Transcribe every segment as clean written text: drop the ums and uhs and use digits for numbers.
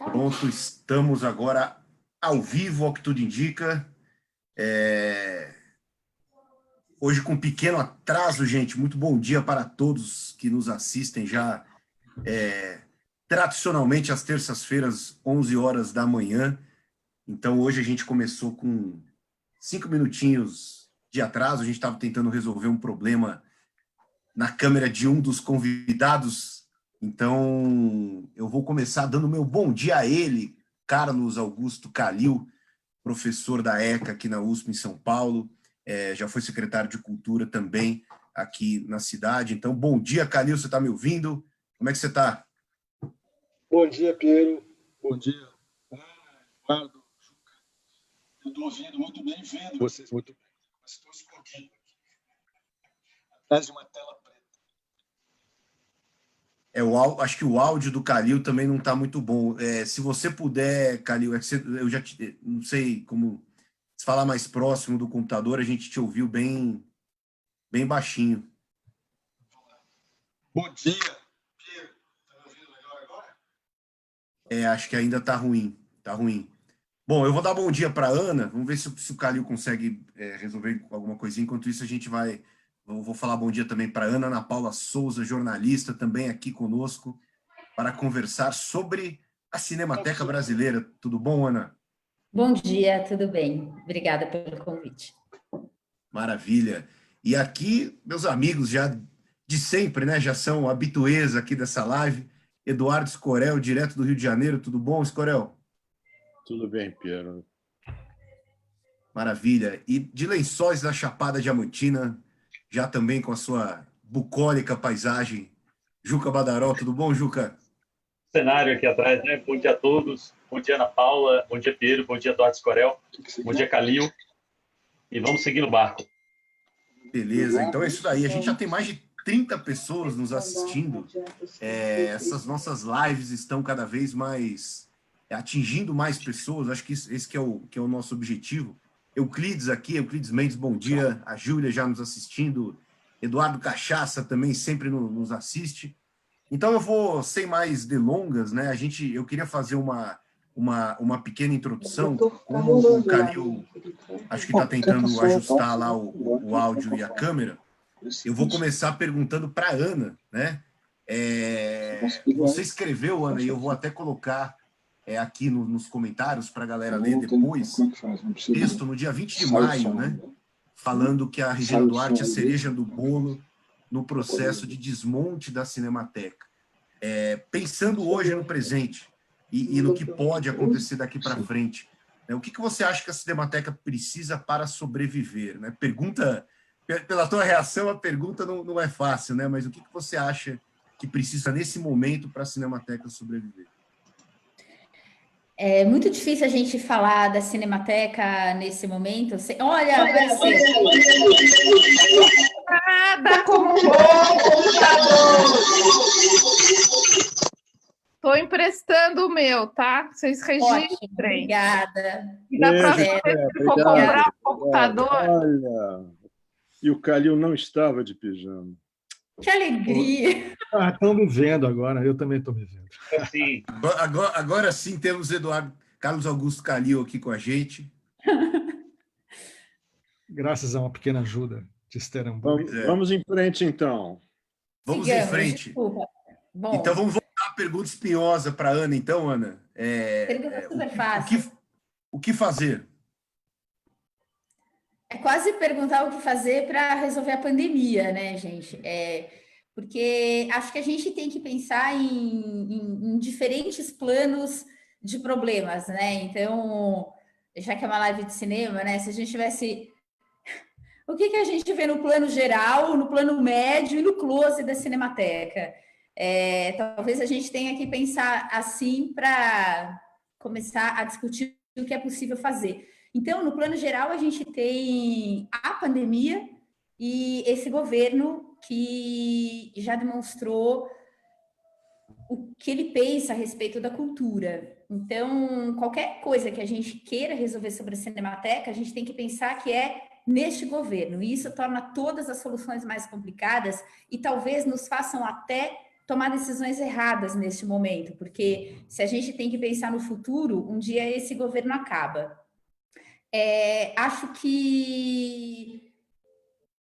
Pronto, estamos agora ao vivo, ao que tudo indica. Hoje com um pequeno atraso, gente. Muito bom dia para todos que nos assistem já tradicionalmente às terças-feiras, 11 horas da manhã. Então hoje a gente começou com 5 minutinhos de atraso. A gente estava tentando resolver um problema na câmera de um dos convidados. Então eu vou começar dando meu bom dia a ele, Carlos Augusto Calil, professor da ECA aqui na USP em São Paulo, já foi secretário de Cultura também aqui na cidade. Então, bom dia, Calil, você está me ouvindo? Como é que você está? Bom dia, Piero. Bom dia, Eduardo, Juca. Eu estou ouvindo muito bem, vendo vocês muito bem. Mas estou escondido aqui, atrás de uma tela preta. Acho que o áudio do Calil também não está muito bom. Se você puder, Calil, eu já não sei como se falar mais próximo do computador, a gente te ouviu bem baixinho. Bom dia, Piero. Está me ouvindo melhor agora? Acho que ainda está ruim. Tá ruim. Bom, eu vou dar bom dia para a Ana. Vamos ver se o Calil consegue resolver alguma coisinha. Enquanto isso, vou falar bom dia também para Ana Paula Souza, jornalista, também aqui conosco, para conversar sobre a Cinemateca Brasileira. Tudo bom, Ana? Bom dia, tudo bem. Obrigada pelo convite. Maravilha. E aqui, meus amigos já de sempre, né? Já são habituês aqui dessa live. Eduardo Escorel, direto do Rio de Janeiro. Tudo bom, Escorel? Tudo bem, Piero. Maravilha. E de Lençóis da Chapada Diamantina, já também com a sua bucólica paisagem, Juca Badaró. Tudo bom, Juca? Cenário aqui atrás, né? Bom dia a todos. Bom dia, Ana Paula. Bom dia, Pedro. Bom dia, Eduardo Escorel. Bom dia, Calil. E vamos seguir no barco. Beleza, então é isso daí. A gente já tem mais de 30 pessoas nos assistindo. Essas nossas lives estão cada vez mais atingindo mais pessoas. Acho que esse que é o nosso objetivo. Euclides Mendes, bom dia. A Júlia já nos assistindo. Eduardo Cachaça também sempre nos assiste. Então eu vou, sem mais delongas, né? Eu queria fazer uma pequena introdução, como o Calil acho que está tentando ajustar lá o áudio e a câmera. Eu vou começar perguntando para a Ana, né? Você escreveu, Ana, e eu vou até colocar aqui nos comentários para a galera ler depois, texto no dia 20 de maio, né? Falando que a Regina Duarte é a cereja do bolo no processo de desmonte da Cinemateca. Pensando hoje no presente e no que pode acontecer daqui para frente, né? O que você acha que a Cinemateca precisa para sobreviver? Né? Pela tua reação, a pergunta não é fácil, né? Mas o que você acha que precisa nesse momento para a Cinemateca sobreviver? É muito difícil a gente falar da Cinemateca nesse momento. Olha, apareceu. Nada como um bom computador. Estou emprestando o meu, tá? Vocês registrem. Ótimo, obrigada. E da próxima vez que for comprar um computador... Olha, e o Calil não estava de pijama. Que alegria! Estão me vendo agora, eu também estou me vendo. Assim, Agora sim temos Carlos Augusto Calil aqui com a gente. Graças a uma pequena ajuda de Esther Vamos em frente, então. Vamos Sigamos, em frente. Desculpa. Bom, Então vamos voltar à pergunta espinhosa para a Ana, então, Ana. Pergunta super fácil. O que fazer? É quase perguntar o que fazer para resolver a pandemia, né, gente? Porque acho que a gente tem que pensar em diferentes planos de problemas, né? Então, já que é uma live de cinema, né? Se a gente tivesse... O que a gente vê no plano geral, no plano médio e no close da Cinemateca? Talvez a gente tenha que pensar assim para começar a discutir o que é possível fazer. Então, no plano geral, a gente tem a pandemia e esse governo que já demonstrou o que ele pensa a respeito da cultura. Então, qualquer coisa que a gente queira resolver sobre a Cinemateca, a gente tem que pensar que é neste governo. E isso torna todas as soluções mais complicadas e talvez nos façam até tomar decisões erradas neste momento, porque se a gente tem que pensar no futuro, um dia esse governo acaba. Acho que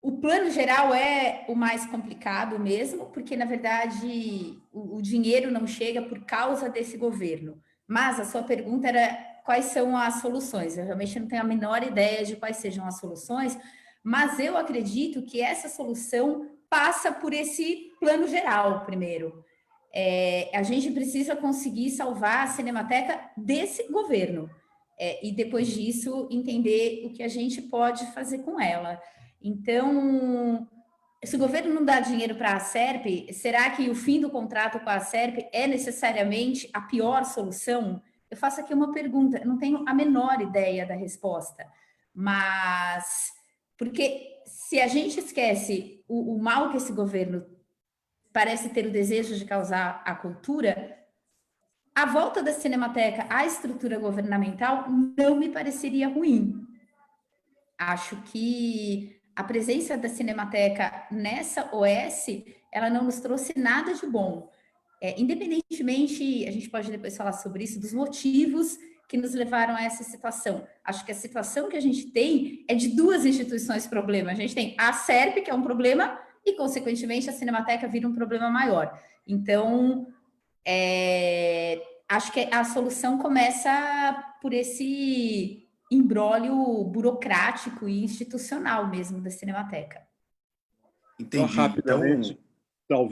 o plano geral é o mais complicado mesmo, porque, na verdade, o dinheiro não chega por causa desse governo. Mas a sua pergunta era quais são as soluções. Eu realmente não tenho a menor ideia de quais sejam as soluções, mas eu acredito que essa solução passa por esse plano geral, primeiro. A gente precisa conseguir salvar a Cinemateca desse governo. E depois disso, entender o que a gente pode fazer com ela. Então, se o governo não dá dinheiro para a SERP, será que o fim do contrato com a SERP é necessariamente a pior solução? Eu faço aqui uma pergunta, eu não tenho a menor ideia da resposta, mas porque se a gente esquece o mal que esse governo parece ter o desejo de causar à cultura, a volta da Cinemateca à estrutura governamental não me pareceria ruim. Acho que a presença da Cinemateca nessa OS, ela não nos trouxe nada de bom. Independentemente, a gente pode depois falar sobre isso, dos motivos que nos levaram a essa situação. Acho que a situação que a gente tem é de duas instituições problema. A gente tem a SERP, que é um problema, e, consequentemente, a Cinemateca vira um problema maior. Então, acho que a solução começa por esse imbróglio burocrático e institucional mesmo da Cinemateca. Entendi. Rapidamente, Então,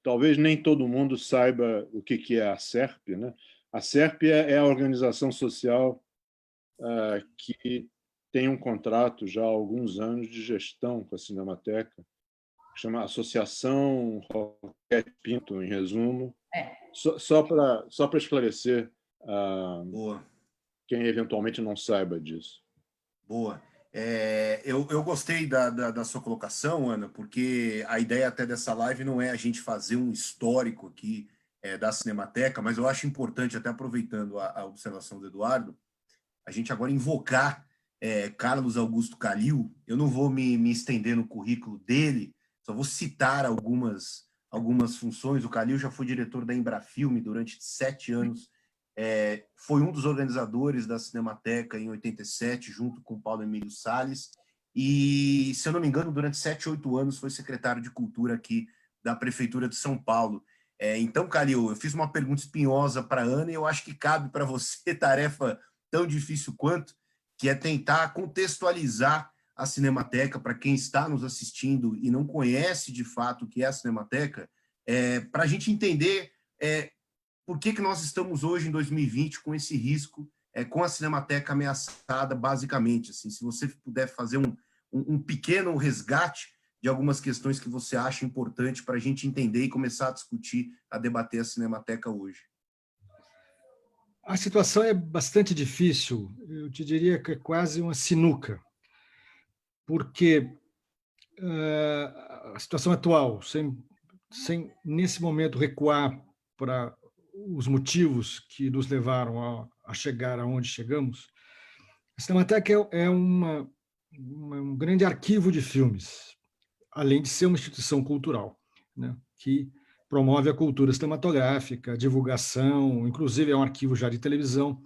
talvez nem todo mundo saiba o que é a SERP, né? A SERP é a organização social que tem um contrato já há alguns anos de gestão com a Cinemateca, que chama Associação Roquete Pinto, em resumo. Só para esclarecer boa. Quem eventualmente não saiba disso. Boa. Eu gostei da sua colocação, Ana, porque a ideia até dessa live não é a gente fazer um histórico aqui da Cinemateca, mas eu acho importante, até aproveitando a observação do Eduardo, a gente agora invocar Carlos Augusto Calil. Eu não vou me estender no currículo dele, só vou citar algumas funções. O Calil já foi diretor da Embrafilme durante 7 anos, foi um dos organizadores da Cinemateca em 87, junto com Paulo Emílio Salles, e, se eu não me engano, durante 7, 8 anos foi secretário de Cultura aqui da Prefeitura de São Paulo. Então, Calil, eu fiz uma pergunta espinhosa para a Ana e eu acho que cabe para você tarefa tão difícil quanto, que é tentar contextualizar a Cinemateca para quem está nos assistindo e não conhece de fato o que é a Cinemateca, para a gente entender por que nós estamos hoje, em 2020, com esse risco, com a Cinemateca ameaçada, basicamente. Assim, se você puder fazer um pequeno resgate de algumas questões que você acha importante para a gente entender e começar a discutir, a debater a Cinemateca hoje. A situação é bastante difícil, eu te diria que é quase uma sinuca, porque a situação atual, sem nesse momento recuar para os motivos que nos levaram a chegar aonde chegamos, a Cinemateca é um grande arquivo de filmes, além de ser uma instituição cultural, né, que promove a cultura cinematográfica, a divulgação, inclusive é um arquivo já de televisão.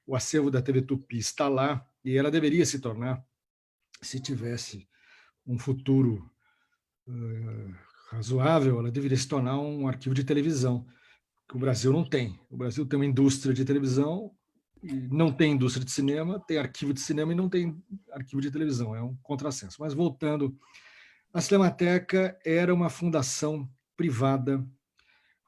O acervo da TV Tupi está lá e ela deveria se tornar, se tivesse um futuro razoável, ela deveria se tornar um arquivo de televisão, que o Brasil não tem. O Brasil tem uma indústria de televisão, e não tem indústria de cinema, tem arquivo de cinema e não tem arquivo de televisão. É um contrassenso. Mas, voltando, a Cinemateca era uma fundação privada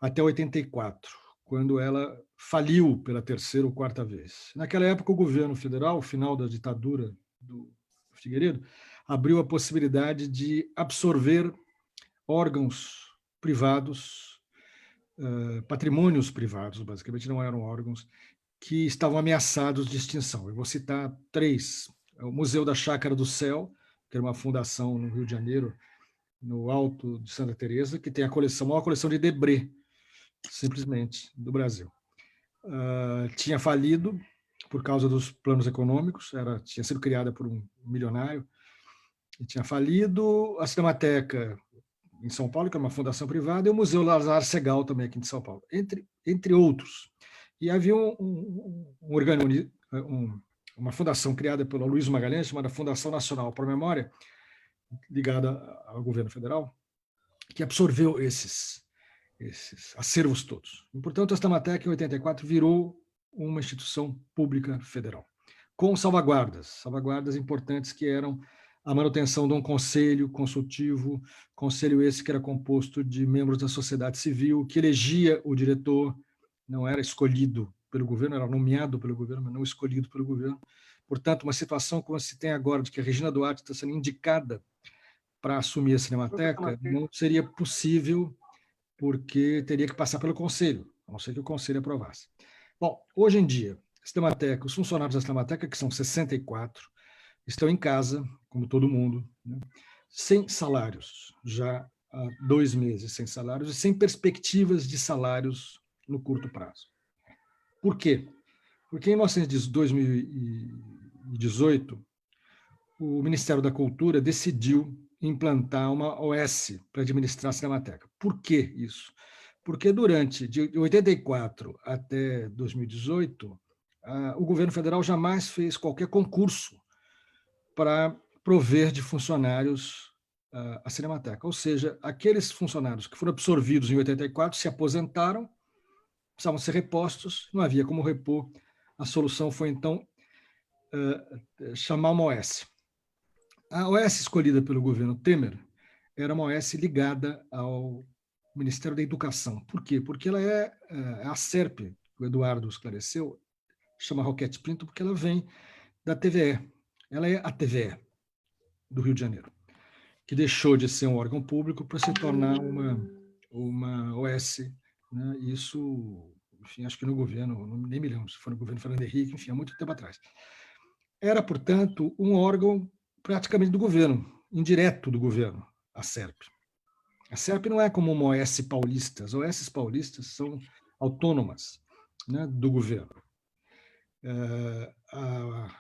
até 84, quando ela faliu pela 3ª ou 4ª vez. Naquela época, o governo federal, final da ditadura do Figueiredo, abriu a possibilidade de absorver órgãos privados, patrimônios privados, basicamente não eram órgãos, que estavam ameaçados de extinção. Eu vou citar 3. O Museu da Chácara do Céu, que era uma fundação no Rio de Janeiro, no Alto de Santa Teresa, que tem a maior coleção de Debré, simplesmente, do Brasil. Tinha falido por causa dos planos econômicos, tinha sido criada por um milionário, e tinha falido. A Cinemateca em São Paulo, que é uma fundação privada, e o Museu Lazar Segal, também aqui em São Paulo, entre outros. E havia uma fundação criada pelo Luiz Magalhães, chamada Fundação Nacional para a Memória, ligada ao governo federal, que absorveu esses acervos todos. E, portanto, a Cinemateca, em 84, virou uma instituição pública federal, com salvaguardas importantes, que eram a manutenção de um conselho consultivo, conselho esse que era composto de membros da sociedade civil, que elegia o diretor, não era escolhido pelo governo, era nomeado pelo governo, mas não escolhido pelo governo. Portanto, uma situação como se tem agora, de que a Regina Duarte está sendo indicada para assumir a Cinemateca, não seria possível, porque teria que passar pelo Conselho, a não ser que o Conselho aprovasse. Bom, hoje em dia, a Cinemateca, os funcionários da Cinemateca, que são 64, estão em casa, como todo mundo, né, sem salários, já há 2 meses sem salários, e sem perspectivas de salários no curto prazo. Por quê? Porque em 2018, o Ministério da Cultura decidiu implantar uma OS para administrar a Cinemateca. Por que isso? Porque de 84 até 2018, o governo federal jamais fez qualquer concurso para prover de funcionários a Cinemateca. Ou seja, aqueles funcionários que foram absorvidos em 84 se aposentaram, precisavam ser repostos, não havia como repor. A solução foi, então, chamar uma OS. A OS escolhida pelo governo Temer era uma OS ligada ao Ministério da Educação. Por quê? Porque ela é a SERP, o Eduardo esclareceu, chama Roquete Pinto, porque ela vem da TVE. Ela é a TVE do Rio de Janeiro, que deixou de ser um órgão público para se tornar uma OS. Né? Isso, enfim, acho que no governo, nem me lembro se foi no governo Fernando Henrique, enfim, há muito tempo atrás. Era, portanto, um órgão praticamente do governo, indireto do governo, a SERP. A SERP não é como uma OS paulista. As OS paulistas são autônomas, né, do governo.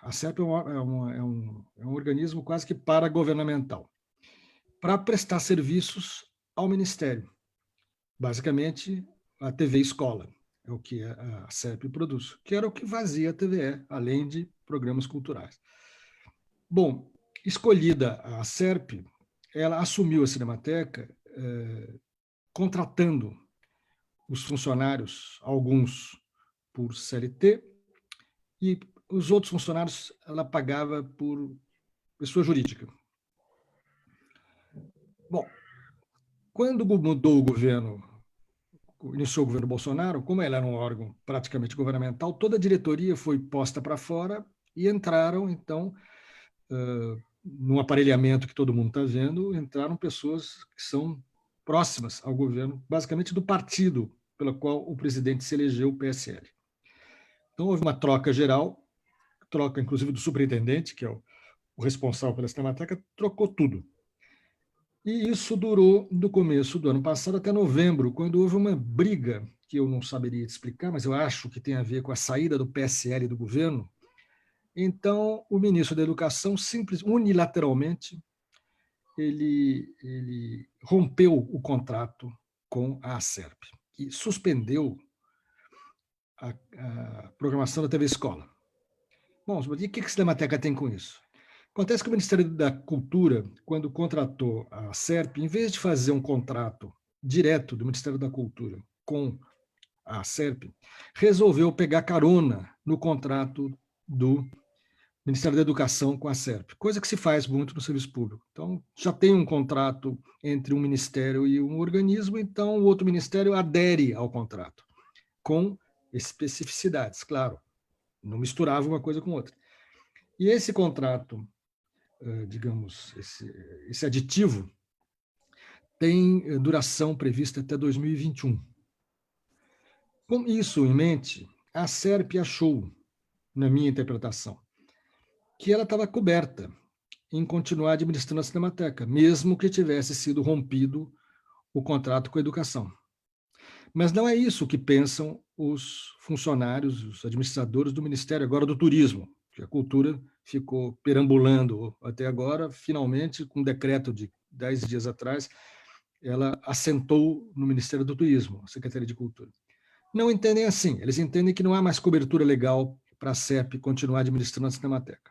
A SERP é um organismo quase que paragovernamental, para prestar serviços ao Ministério. Basicamente, a TV Escola é o que a SERP produz, que era o que fazia a TVE, além de programas culturais. Bom, escolhida a SERP, ela assumiu a Cinemateca contratando os funcionários, alguns por CLT, e os outros funcionários ela pagava por pessoa jurídica. Bom, quando mudou o governo, iniciou o governo Bolsonaro, como ele era um órgão praticamente governamental, toda a diretoria foi posta para fora e entraram, então, num aparelhamento que todo mundo está vendo, entraram pessoas que são próximas ao governo, basicamente do partido pelo qual o presidente se elegeu, o PSL. Então, houve uma troca geral, troca inclusive do superintendente, que é o responsável pela Cinemateca, trocou tudo. E isso durou do começo do ano passado até novembro, quando houve uma briga, que eu não saberia te explicar, mas eu acho que tem a ver com a saída do PSL do governo. Então, o ministro da Educação, unilateralmente, ele rompeu o contrato com a SERP e suspendeu a programação da TV Escola. Bom, e o que a Cinemateca tem com isso? Acontece que o Ministério da Cultura, quando contratou a SERP, em vez de fazer um contrato direto do Ministério da Cultura com a SERP, resolveu pegar carona no contrato do Ministério da Educação com a SERP, coisa que se faz muito no serviço público. Então, já tem um contrato entre um ministério e um organismo, então o outro ministério adere ao contrato, com especificidades, claro, não misturava uma coisa com outra. E esse contrato, digamos, esse aditivo, tem duração prevista até 2021. Com isso em mente, a SERP achou, na minha interpretação, que ela estava coberta em continuar administrando a Cinemateca, mesmo que tivesse sido rompido o contrato com a educação. Mas não é isso que pensam os funcionários, os administradores do Ministério agora do Turismo, que a cultura ficou perambulando até agora, finalmente, com um decreto de 10 dias atrás, ela assentou no Ministério do Turismo, a Secretaria de Cultura. Não entendem assim, eles entendem que não há mais cobertura legal para a SERP continuar administrando a Cinemateca.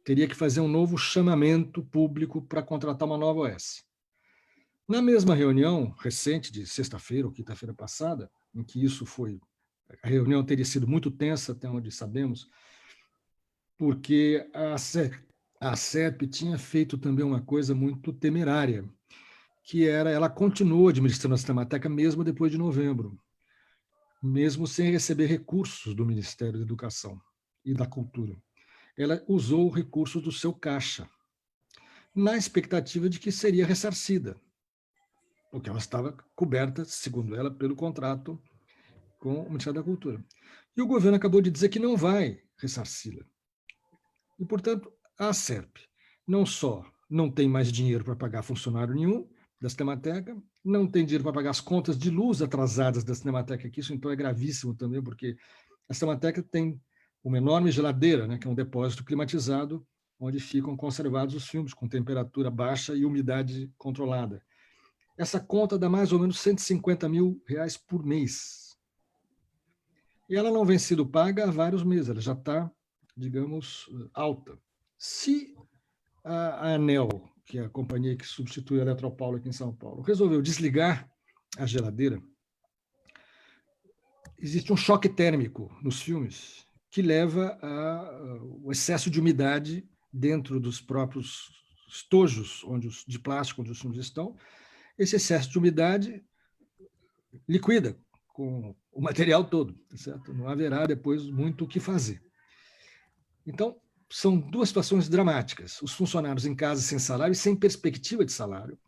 Teria que fazer um novo chamamento público para contratar uma nova OS. Na mesma reunião recente, de sexta-feira ou quinta-feira passada, em que isso foi... A reunião teria sido muito tensa, até onde sabemos, porque a SERP tinha feito também uma coisa muito temerária, que era, ela continuou administrando a Cinemateca mesmo depois de novembro, mesmo sem receber recursos do Ministério da Educação e da Cultura. Ela usou recursos do seu caixa, na expectativa de que seria ressarcida, porque ela estava coberta, segundo ela, pelo contrato com o Ministério da Cultura. E o governo acabou de dizer que não vai ressarci-la. E, portanto, a SERP não só não tem mais dinheiro para pagar funcionário nenhum da Cinemateca, não tem dinheiro para pagar as contas de luz atrasadas da Cinemateca, que isso então é gravíssimo também, porque a Cinemateca tem uma enorme geladeira, né, que é um depósito climatizado, onde ficam conservados os filmes com temperatura baixa e umidade controlada. Essa conta dá mais ou menos R$150 mil por mês. E ela não vem sendo paga há vários meses, ela já está, digamos, alta. Se a ANEL, que é a companhia que substitui a Eletropaulo aqui em São Paulo, resolveu desligar a geladeira, existe um choque térmico nos filmes que leva ao excesso de umidade dentro dos próprios estojos de plástico onde os filmes estão. Esse excesso de umidade liquida com o material todo, certo? Não haverá depois muito o que fazer. Então, são duas situações dramáticas. Os funcionários em casa sem salário e sem perspectiva de salário,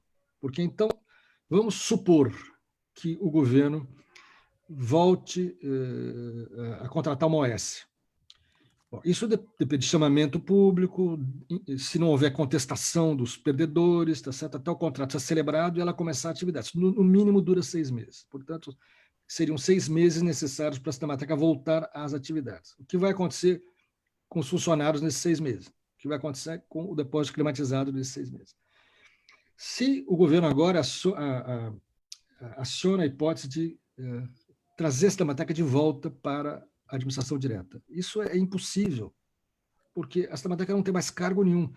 porque então, vamos supor que o governo volte a contratar uma OS. Bom, isso depende de chamamento público, se não houver contestação dos perdedores, tá certo? Até o contrato ser celebrado e ela começar a atividade. No mínimo dura 6 meses. Portanto, seriam 6 meses necessários para a Cinemateca voltar às atividades. O que vai acontecer com os funcionários nesses 6 meses? O que vai acontecer com o depósito climatizado nesses 6 meses? Se o governo agora aciona a hipótese de trazer a Cinemateca de volta para a administração direta, isso é impossível, porque a Cinemateca não tem mais cargo nenhum.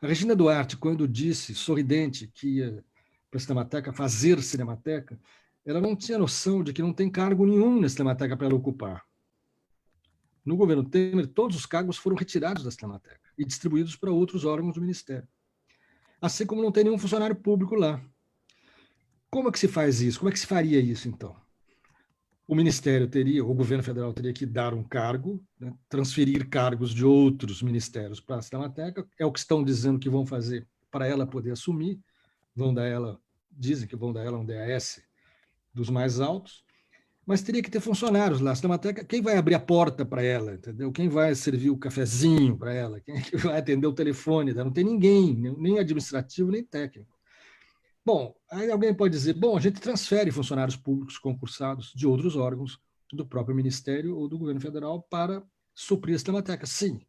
A Regina Duarte, quando disse, sorridente, que ia para a Cinemateca fazer Cinemateca, ela não tinha noção de que não tem cargo nenhum na Cinemateca para ela ocupar. No governo Temer, todos os cargos foram retirados da Cinemateca e distribuídos para outros órgãos do Ministério. Assim como não tem nenhum funcionário público lá. Como é que se faz isso? Como é que se faria isso, então? O Ministério teria, o governo federal teria que dar um cargo, né, transferir cargos de outros ministérios para a Cinemateca, é o que estão dizendo que vão fazer para ela poder assumir, dizem que vão dar ela um DAS dos mais altos, mas teria que ter funcionários lá. A Cinemateca, quem vai abrir a porta para ela, entendeu? Quem vai servir o cafezinho para ela? Quem vai atender o telefone? Não tem ninguém, nem administrativo, nem técnico. Bom, aí alguém pode dizer, bom, a gente transfere funcionários públicos concursados de outros órgãos, do próprio Ministério ou do governo federal para suprir a Cinemateca. Sim,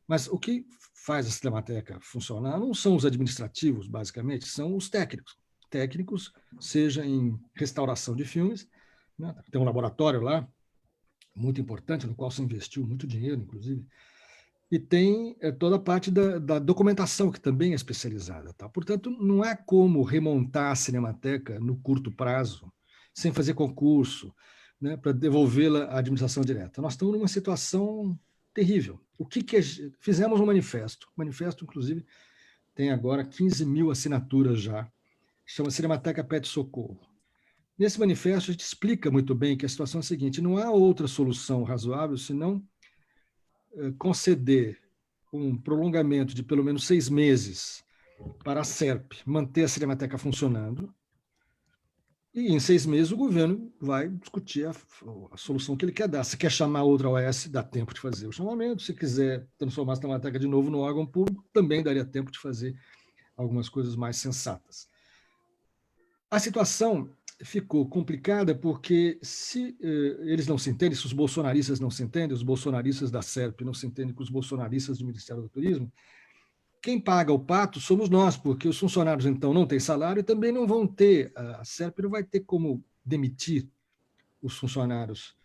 mas o que faz a Cinemateca funcionar não são os administrativos, basicamente, são os técnicos. Técnicos, seja em restauração de filmes, né? Tem um laboratório lá, muito importante, no qual se investiu muito dinheiro, inclusive, e tem toda a parte da documentação, que também é especializada. Tá? Portanto, não há como remontar a Cinemateca no curto prazo, sem fazer concurso, né, para devolvê-la à administração direta. Nós estamos numa situação terrível. Fizemos um manifesto. O manifesto, inclusive, tem agora 15 mil assinaturas já. Chama Cinemateca Pede Socorro. Nesse manifesto, a gente explica muito bem que a situação é a seguinte: não há outra solução razoável senão conceder um prolongamento de pelo menos 6 meses para a SERP manter a Cinemateca funcionando, e em 6 meses o governo vai discutir a solução que ele quer dar. Se quer chamar outra OS, dá tempo de fazer o chamamento. Se quiser transformar a Cinemateca de novo no órgão público, também daria tempo de fazer algumas coisas mais sensatas. A situação ficou complicada porque se eles não se entendem, se os bolsonaristas não se entendem, os bolsonaristas da SERP não se entendem com os bolsonaristas do Ministério do Turismo, quem paga o pato somos nós, porque os funcionários, então, não têm salário e também não vão ter, a SERP não vai ter como demitir os funcionários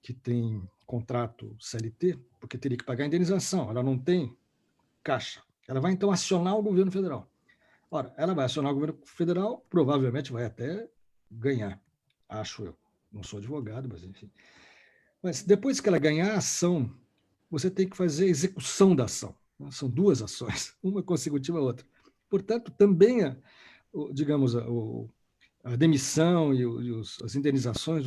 que têm contrato CLT, porque teria que pagar a indenização, ela não tem caixa. Ela vai, então, acionar o governo federal. Ora, ela vai acionar o governo federal, provavelmente vai até ganhar, acho eu. Não sou advogado, mas enfim. Mas depois que ela ganhar a ação, você tem que fazer a execução da ação. São duas ações, uma consecutiva à outra. Portanto, também, digamos, a demissão e as indenizações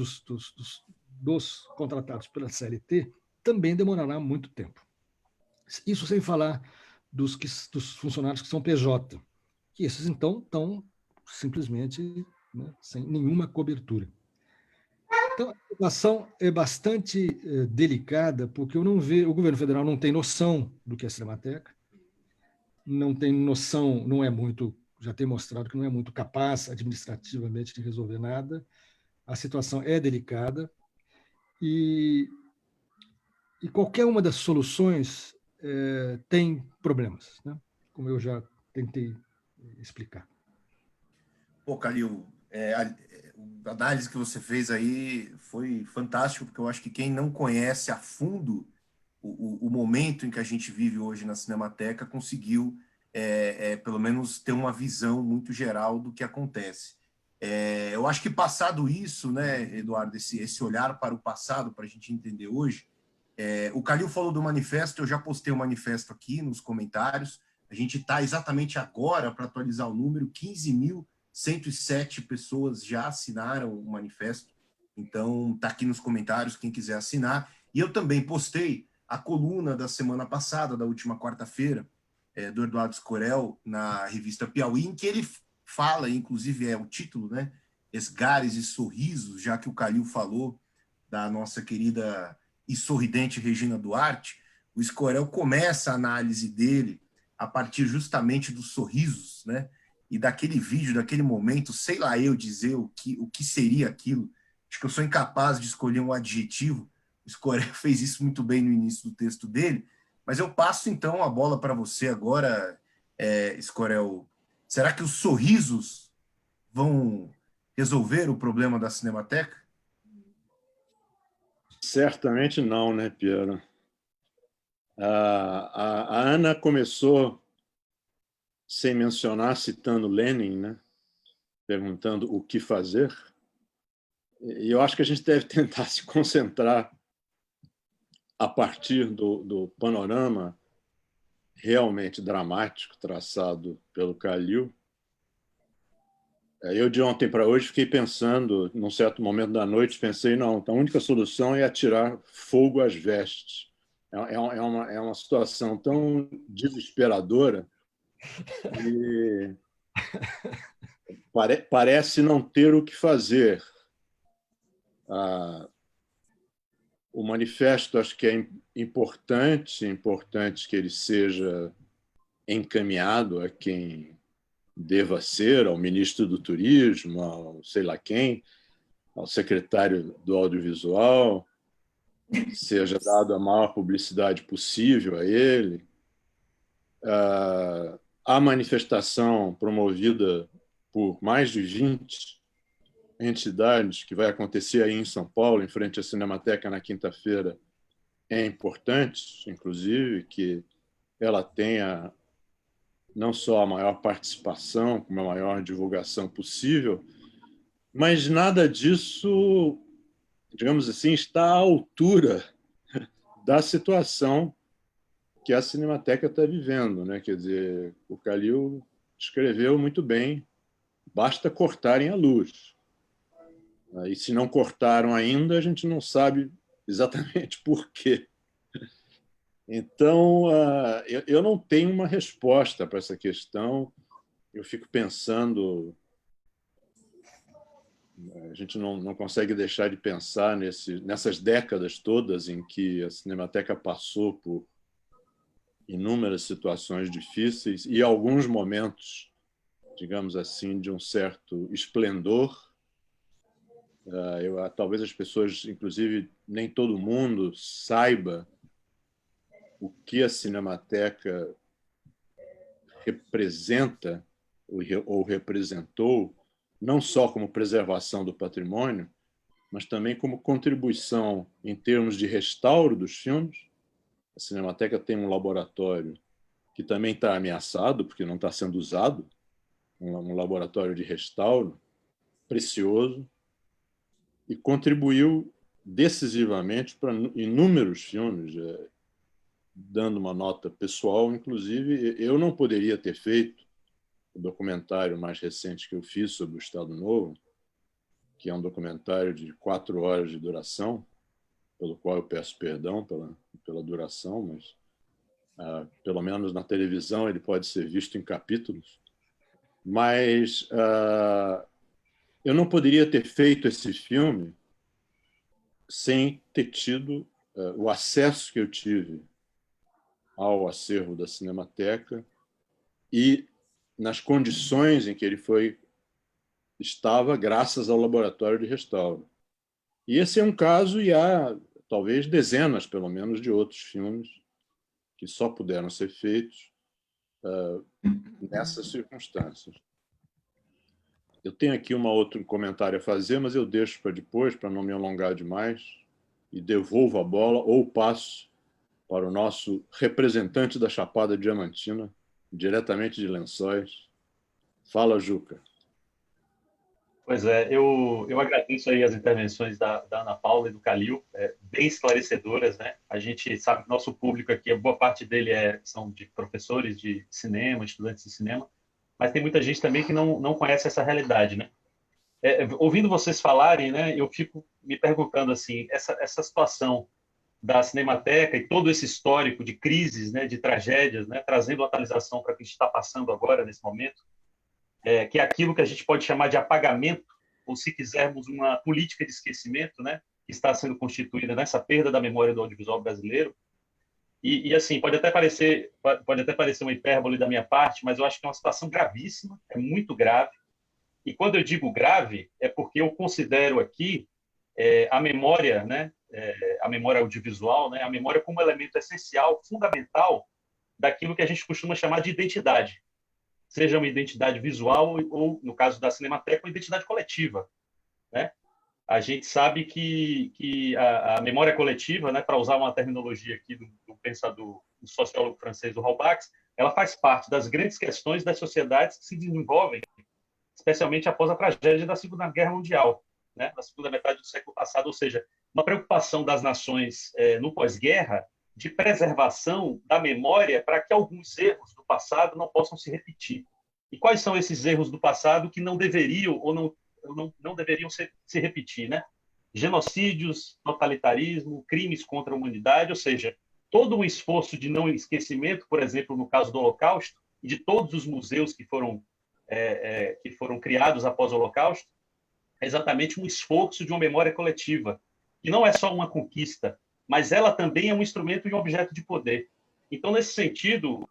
dos contratados pela CLT também demorará muito tempo. Isso sem falar dos funcionários que são PJ, que esses, então, estão simplesmente, né, sem nenhuma cobertura. Então, a situação é bastante delicada, porque o governo federal não tem noção do que é Cinemateca, não tem noção, não é muito, já tem mostrado que não é muito capaz administrativamente de resolver nada. A situação é delicada e qualquer uma das soluções tem problemas, né? Como eu já tentei explicar. Pô, Calil, a análise que você fez aí foi fantástico, porque eu acho que quem não conhece a fundo o momento em que a gente vive hoje na Cinemateca conseguiu, pelo menos, ter uma visão muito geral do que acontece. Eu acho que passado isso, né, Eduardo, esse olhar para o passado, para a gente entender hoje, o Calil falou do manifesto, eu já postei o manifesto aqui nos comentários, a gente está exatamente agora, para atualizar o número, 15.107 pessoas já assinaram o manifesto, então está aqui nos comentários quem quiser assinar. E eu também postei a coluna da semana passada, da última quarta-feira, do Eduardo Scorel, na revista Piauí, em que ele fala, inclusive é o título, né? Esgares e sorrisos, já que o Calil falou da nossa querida e sorridente Regina Duarte, o Scorel começa a análise dele a partir justamente dos sorrisos, né? E daquele vídeo, daquele momento, sei lá eu dizer o que seria aquilo. Acho que eu sou incapaz de escolher um adjetivo. O Scorel fez isso muito bem no início do texto dele, mas eu passo então a bola para você agora, Scorel. Será que os sorrisos vão resolver o problema da Cinemateca? Certamente não, né, Piero? A Ana começou sem mencionar, citando Lenin, né? Perguntando o que fazer. E eu acho que a gente deve tentar se concentrar a partir do panorama realmente dramático traçado pelo Calil. Eu, de ontem para hoje, fiquei pensando, num certo momento da noite, pensei, não, a única solução é atirar fogo às vestes. É uma situação tão desesperadora e parece não ter o que fazer. O manifesto, acho que é importante que ele seja encaminhado a quem deva ser, ao ministro do Turismo, ao sei lá quem, ao secretário do Audiovisual, seja dado a maior publicidade possível a ele. A manifestação promovida por mais de 20 entidades, que vai acontecer aí em São Paulo, em frente à Cinemateca, na quinta-feira, é importante, inclusive, que ela tenha não só a maior participação, como a maior divulgação possível, mas nada disso, digamos assim, está à altura da situação que a Cinemateca está vivendo, né? Quer dizer, o Calil escreveu muito bem, basta cortarem a luz. E se não cortaram ainda, a gente não sabe exatamente por quê. Então, eu não tenho uma resposta para essa questão. Eu fico pensando, a gente não consegue deixar de pensar nessas décadas todas em que a Cinemateca passou por inúmeras situações difíceis e alguns momentos, digamos assim, de um certo esplendor. Talvez as pessoas, inclusive, nem todo mundo saiba o que a Cinemateca representa ou representou, não só como preservação do patrimônio, mas também como contribuição em termos de restauro dos filmes. A Cinemateca tem um laboratório que também está ameaçado, porque não está sendo usado, um laboratório de restauro precioso, e contribuiu decisivamente para inúmeros filmes, dando uma nota pessoal. Inclusive, eu não poderia ter feito o documentário mais recente que eu fiz sobre o Estado Novo, que é um documentário de 4 horas de duração, pelo qual eu peço perdão pela duração, mas pelo menos na televisão ele pode ser visto em capítulos. Mas eu não poderia ter feito esse filme sem ter tido o acesso que eu tive ao acervo da Cinemateca e nas condições em que ele estava graças ao laboratório de restauro. E esse é um caso, e há talvez dezenas, pelo menos, de outros filmes que só puderam ser feitos nessas circunstâncias. Eu tenho aqui um outro comentário a fazer, mas eu deixo para depois, para não me alongar demais, e devolvo a bola ou passo para o nosso representante da Chapada Diamantina, diretamente de Lençóis. Fala, Juca. Pois é, eu agradeço aí as intervenções da Ana Paula e do Calil, bem esclarecedoras, né? A gente sabe que nosso público aqui, a boa parte dele são de professores de cinema, estudantes de cinema, mas tem muita gente também que não conhece essa realidade, né? Ouvindo vocês falarem, né, eu fico me perguntando assim, essa situação da Cinemateca e todo esse histórico de crises, né, de tragédias, né, trazendo atualização para o que a gente está passando agora, nesse momento, que é aquilo que a gente pode chamar de apagamento, ou, se quisermos, uma política de esquecimento, né, que está sendo constituída nessa perda da memória do audiovisual brasileiro. E assim, pode até parecer uma hipérbole da minha parte, mas eu acho que é uma situação gravíssima, é muito grave. E quando eu digo grave, é porque eu considero aqui a memória, né, a memória audiovisual, né, a memória como elemento essencial, fundamental, daquilo que a gente costuma chamar de identidade. Seja uma identidade visual ou, no caso da Cinemateca, uma identidade coletiva, né? A gente sabe que a memória coletiva, né, para usar uma terminologia aqui do pensador, do sociólogo francês, do Halbach, ela faz parte das grandes questões das sociedades que se desenvolvem, especialmente após a tragédia da Segunda Guerra Mundial, né, na segunda metade do século passado, ou seja, uma preocupação das nações no pós-guerra de preservação da memória para que alguns erros do passado não possam se repetir. E quais são esses erros do passado que não deveriam ou não deveriam se repetir, né? Genocídios, totalitarismo, crimes contra a humanidade, ou seja, todo um esforço de não esquecimento, por exemplo, no caso do Holocausto, e de todos os museus que foram criados após o Holocausto, é exatamente um esforço de uma memória coletiva, que não é só uma conquista, mas ela também é um instrumento e um objeto de poder. Então, nesse sentido,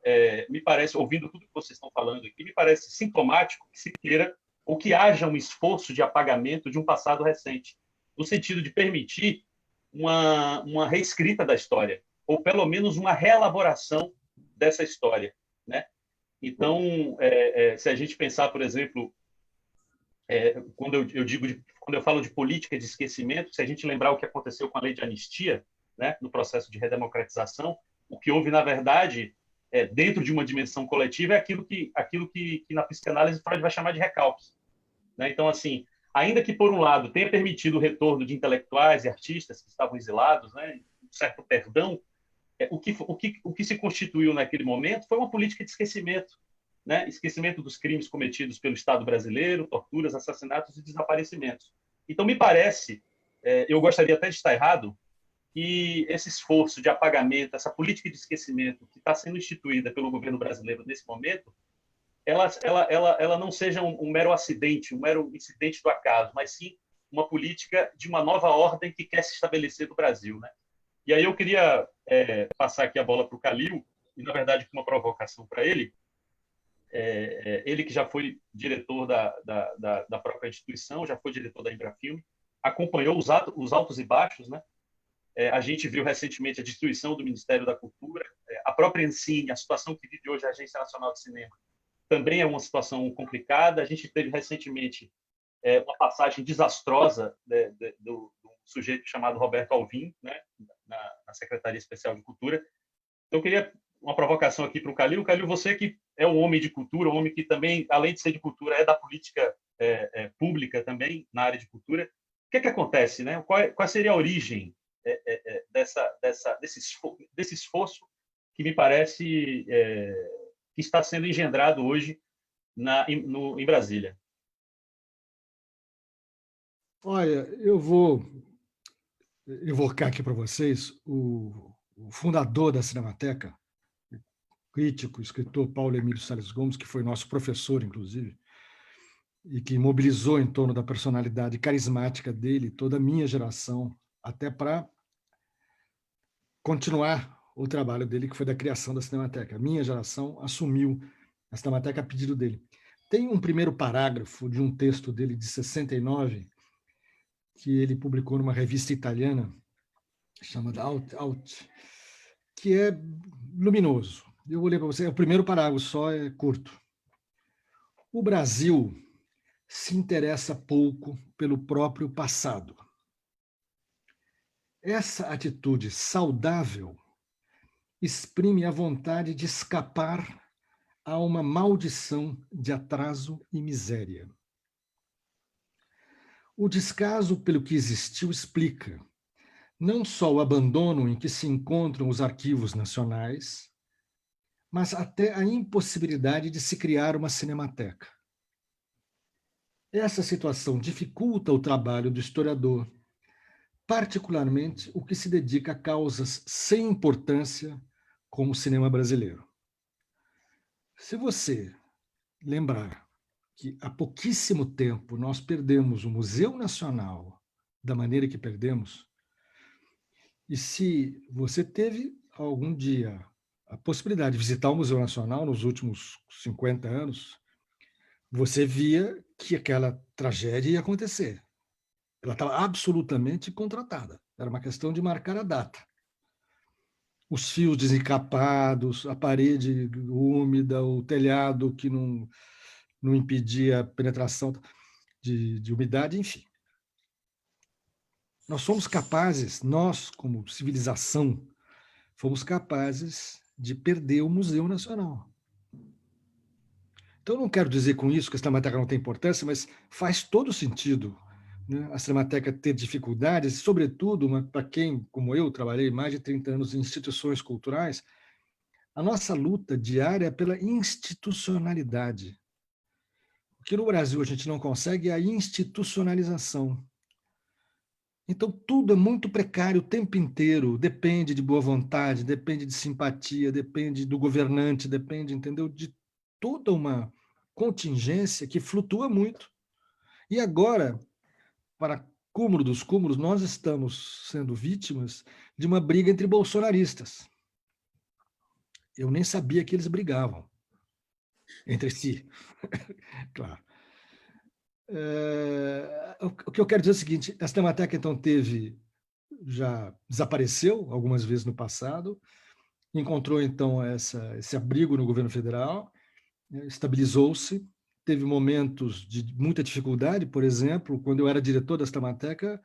me parece, ouvindo tudo que vocês estão falando aqui, me parece sintomático que se queira ou que haja um esforço de apagamento de um passado recente, no sentido de permitir uma reescrita da história, ou pelo menos uma reelaboração dessa história, né? Então, se a gente pensar, por exemplo, quando eu falo de política de esquecimento, se a gente lembrar o que aconteceu com a lei de anistia, né, no processo de redemocratização, o que houve, na verdade, dentro de uma dimensão coletiva, é aquilo que na psicanálise Freud vai chamar de recalques, né? Então, assim, ainda que, por um lado, tenha permitido o retorno de intelectuais e artistas que estavam exilados, né, um certo perdão, o que se constituiu naquele momento foi uma política de esquecimento, né? Esquecimento dos crimes cometidos pelo Estado brasileiro, torturas, assassinatos e desaparecimentos. Então, me parece, eu gostaria até de estar errado, que esse esforço de apagamento, essa política de esquecimento que está sendo instituída pelo governo brasileiro nesse momento, ela não seja um mero acidente, um mero incidente do acaso, mas sim uma política de uma nova ordem que quer se estabelecer no Brasil, né? E aí eu queria passar aqui a bola para o Calil, e, na verdade, com uma provocação para ele. Ele que já foi diretor da própria instituição, já foi diretor da Embrafilme, acompanhou os altos e baixos, né, A gente viu recentemente a destruição do Ministério da Cultura, a própria Ancine, a situação que vive hoje a Agência Nacional de Cinema, também é uma situação complicada. A gente teve recentemente uma passagem desastrosa do sujeito chamado Roberto Alvim, né, na Secretaria Especial de Cultura. Então, eu queria uma provocação aqui para o Calil. Calil, você que é um homem de cultura, um homem que também, além de ser de cultura, é da política pública também, na área de cultura. O que é que acontece, né? Qual seria a origem desse esforço que me parece que está sendo engendrado hoje em Brasília? Olha, eu vou evocar aqui para vocês o fundador da Cinemateca, o crítico, escritor Paulo Emílio Salles Gomes, que foi nosso professor, inclusive, e que mobilizou em torno da personalidade carismática dele toda a minha geração, até para continuar o trabalho dele, que foi da criação da Cinemateca. A minha geração assumiu a Cinemateca a pedido dele. Tem um primeiro parágrafo de um texto dele de 69, que ele publicou numa revista italiana, chamada Out, que é luminoso. Eu vou ler para você, o primeiro parágrafo só, é curto. O Brasil se interessa pouco pelo próprio passado. Essa atitude saudável exprime a vontade de escapar a uma maldição de atraso e miséria. O descaso pelo que existiu explica não só o abandono em que se encontram os arquivos nacionais, mas até a impossibilidade de se criar uma cinemateca. Essa situação dificulta o trabalho do historiador, particularmente o que se dedica a causas sem importância, como o cinema brasileiro. Se você lembrar que há pouquíssimo tempo nós perdemos o Museu Nacional da maneira que perdemos, e se você teve algum dia a possibilidade de visitar o Museu Nacional nos últimos 50 anos, você via que aquela tragédia ia acontecer. Ela estava absolutamente contratada. Era uma questão de marcar a data. Os fios desencapados, a parede úmida, o telhado que não impedia a penetração de umidade, enfim. Nós somos capazes, nós, como civilização, fomos capazes de perder o Museu Nacional. Então, eu não quero dizer com isso que a Cinemateca não tem importância, mas faz todo sentido, né, a Cinemateca ter dificuldades, sobretudo para quem, como eu, trabalhei mais de 30 anos em instituições culturais, a nossa luta diária é pela institucionalidade. O que no Brasil a gente não consegue é a institucionalização. Então, tudo é muito precário o tempo inteiro, depende de boa vontade, depende de simpatia, depende do governante, depende, entendeu, de toda uma contingência que flutua muito. E agora, para cúmulo dos cúmulos, nós estamos sendo vítimas de uma briga entre bolsonaristas. Eu nem sabia que eles brigavam entre si. Claro. O que eu quero dizer é o seguinte, a Cinemateca, então, já desapareceu algumas vezes no passado, encontrou, então, esse abrigo no governo federal, estabilizou-se, teve momentos de muita dificuldade, por exemplo, quando eu era diretor da Cinemateca,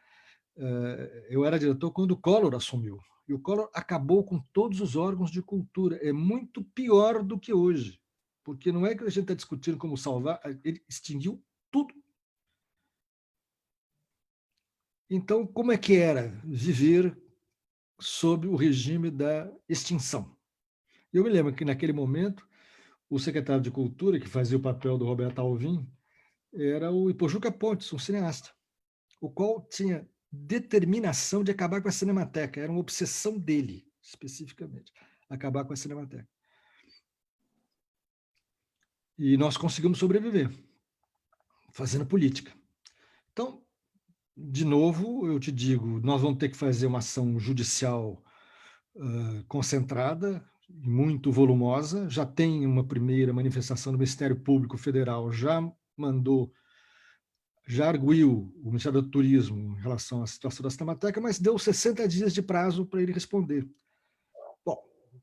eu era diretor quando o Collor assumiu, e o Collor acabou com todos os órgãos de cultura, é muito pior do que hoje, porque não é que a gente está discutindo como salvar, ele extinguiu tudo. Então, como é que era viver sob o regime da extinção? Eu me lembro que, naquele momento, o secretário de Cultura, que fazia o papel do Roberto Alvim, era o Ipojuca Pontes, um cineasta, o qual tinha determinação de acabar com a Cinemateca, era uma obsessão dele, especificamente, acabar com a Cinemateca. E nós conseguimos sobreviver, fazendo política. Então, de novo, eu te digo, nós vamos ter que fazer uma ação judicial concentrada, muito volumosa. Já tem uma primeira manifestação do Ministério Público Federal, já mandou já arguiu o Ministério do Turismo em relação à situação da Cinemateca, mas deu 60 dias de prazo para ele responder. Bom,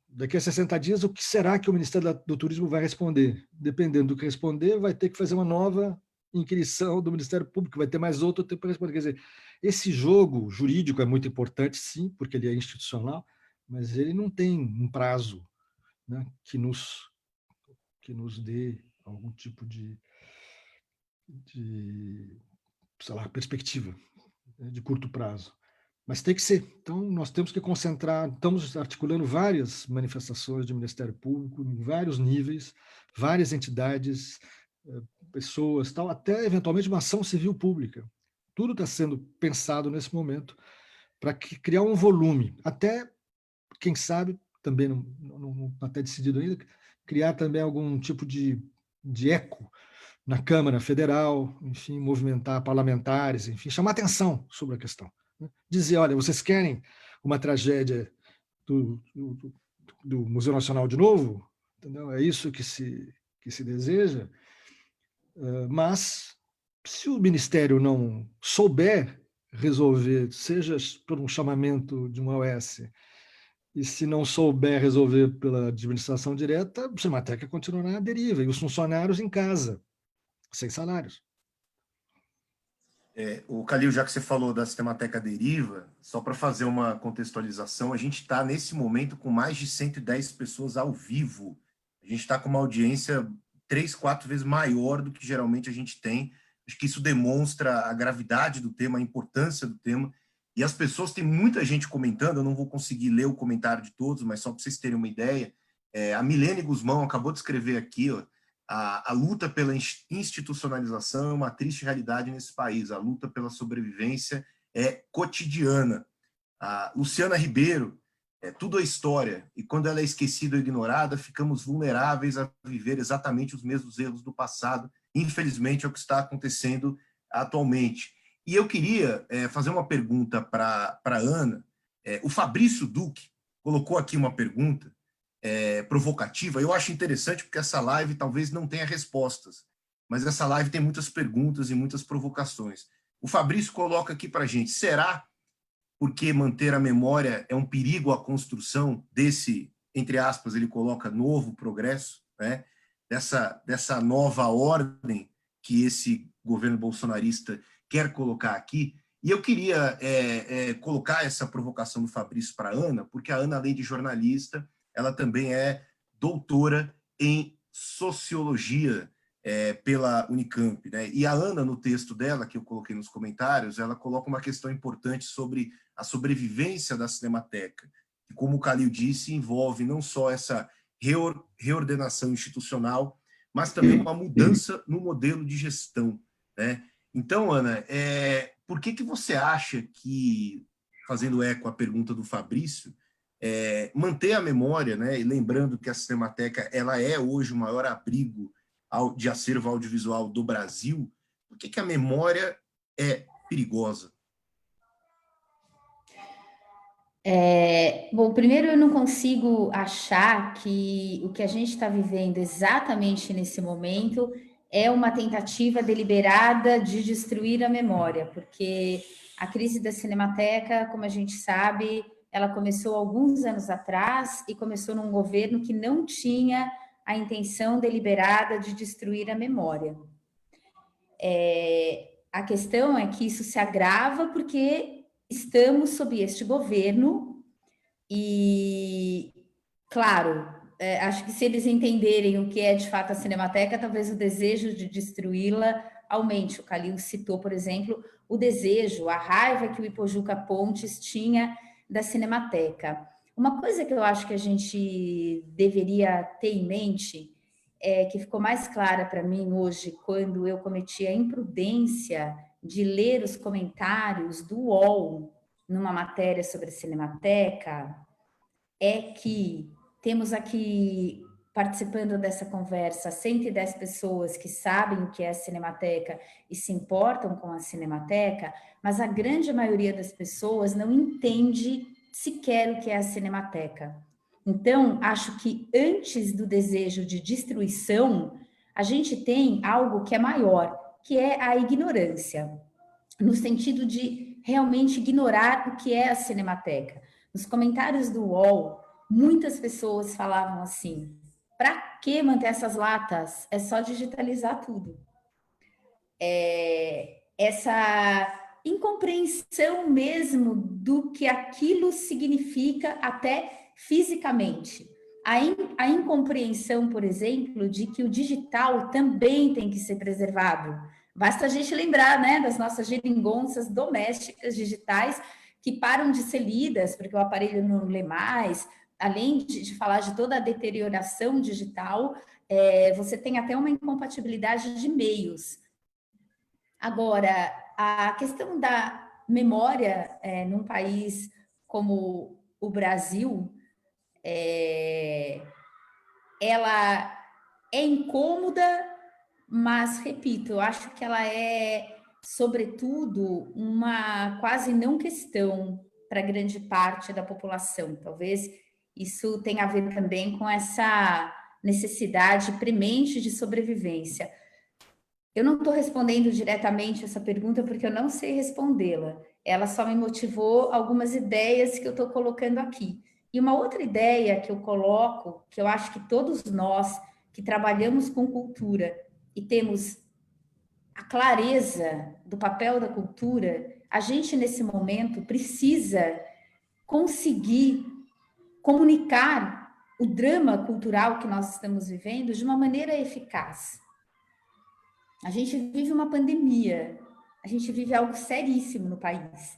daqui a 60 dias, o que será que o Ministério do Turismo vai responder? Dependendo do que responder, vai ter que fazer uma nova inquirição do Ministério Público, vai ter mais outro tempo para responder. Quer dizer, esse jogo jurídico é muito importante, sim, porque ele é institucional, mas ele não tem um prazo, né, que nos dê algum tipo de sei lá, perspectiva, né, de curto prazo. Mas tem que ser. Então, nós temos que concentrar, estamos articulando várias manifestações do Ministério Público, em vários níveis, várias entidades, pessoas, tal, até eventualmente uma ação civil pública. Tudo está sendo pensado nesse momento para criar um volume, até, quem sabe, também não está decidido ainda, criar também algum tipo de eco na Câmara Federal, enfim, movimentar parlamentares, enfim, chamar atenção sobre a questão. Dizer, olha, vocês querem uma tragédia do Museu Nacional de novo? Entendeu? É isso que se deseja? Mas, se o Ministério não souber resolver, seja por um chamamento de uma OS, e se não souber resolver pela administração direta, a Cinemateca continuará à deriva, e os funcionários em casa, sem salários. O Calil, já que você falou da Cinemateca deriva, só para fazer uma contextualização, a gente está nesse momento com mais de 110 pessoas ao vivo. A gente está com uma audiência 3, 4 vezes maior do que geralmente a gente tem. Acho que isso demonstra a gravidade do tema, a importância do tema. E as pessoas, tem muita gente comentando, eu não vou conseguir ler o comentário de todos, mas só para vocês terem uma ideia, a Milene Guzmão acabou de escrever aqui, ó, a luta pela institucionalização é uma triste realidade nesse país. A luta pela sobrevivência é cotidiana. A Luciana Ribeiro, tudo é história, e quando ela é esquecida ou ignorada, ficamos vulneráveis a viver exatamente os mesmos erros do passado. Infelizmente, é o que está acontecendo atualmente. E eu queria fazer uma pergunta para a Ana. O Fabrício Duque colocou aqui uma pergunta provocativa. Eu acho interessante porque essa live talvez não tenha respostas, mas essa live tem muitas perguntas e muitas provocações. O Fabrício coloca aqui para a gente, será porque manter a memória é um perigo à construção desse, entre aspas, ele coloca novo progresso, né? dessa nova ordem que esse governo bolsonarista quer colocar aqui? E eu queria colocar essa provocação do Fabrício para a Ana, porque a Ana, além de jornalista, ela também é doutora em sociologia pela Unicamp, né? E a Ana, no texto dela, que eu coloquei nos comentários, ela coloca uma questão importante sobre a sobrevivência da Cinemateca, que, como o Calil disse, envolve não só essa reordenação institucional, mas também uma mudança no modelo de gestão, né? Então, Ana, por que você acha que, fazendo eco à pergunta do Fabrício, manter a memória, né? E lembrando que a Cinemateca ela é hoje o maior abrigo de acervo audiovisual do Brasil, por que a memória é perigosa? Bom, primeiro eu não consigo achar que o que a gente está vivendo exatamente nesse momento é uma tentativa deliberada de destruir a memória, porque a crise da Cinemateca, como a gente sabe, ela começou alguns anos atrás e começou num governo que não tinha a intenção deliberada de destruir a memória. A questão é que isso se agrava porque estamos sob este governo e, claro, acho que se eles entenderem o que é de fato a Cinemateca, talvez o desejo de destruí-la aumente. O Calil citou, por exemplo, o desejo, a raiva que o Ipojuca Pontes tinha da Cinemateca. Uma coisa que eu acho que a gente deveria ter em mente, que ficou mais clara para mim hoje, quando eu cometi a imprudência de ler os comentários do UOL numa matéria sobre a Cinemateca, é que temos aqui, participando dessa conversa, 110 pessoas que sabem o que é a Cinemateca e se importam com a Cinemateca, mas a grande maioria das pessoas não entende sequer o que é a Cinemateca. Então, acho que antes do desejo de destruição, a gente tem algo que é maior, que é a ignorância, no sentido de realmente ignorar o que é a Cinemateca. Nos comentários do UOL, muitas pessoas falavam assim: para que manter essas latas? É só digitalizar tudo. Essa incompreensão mesmo do que aquilo significa até fisicamente. A incompreensão, por exemplo, de que o digital também tem que ser preservado. Basta a gente lembrar, né, das nossas geringonças domésticas digitais que param de ser lidas porque o aparelho não lê mais. Além de falar de toda a deterioração digital, você tem até uma incompatibilidade de meios. Agora, a questão da memória num país como o Brasil, ela é incômoda, mas, repito, eu acho que ela é, sobretudo, uma quase não questão para grande parte da população. Talvez isso tenha a ver também com essa necessidade premente de sobrevivência. Eu não estou respondendo diretamente essa pergunta porque eu não sei respondê-la. Ela só me motivou algumas ideias que eu estou colocando aqui. E uma outra ideia que eu coloco, que eu acho que todos nós que trabalhamos com cultura e temos a clareza do papel da cultura, a gente nesse momento precisa conseguir comunicar o drama cultural que nós estamos vivendo de uma maneira eficaz. A gente vive uma pandemia, a gente vive algo seríssimo no país.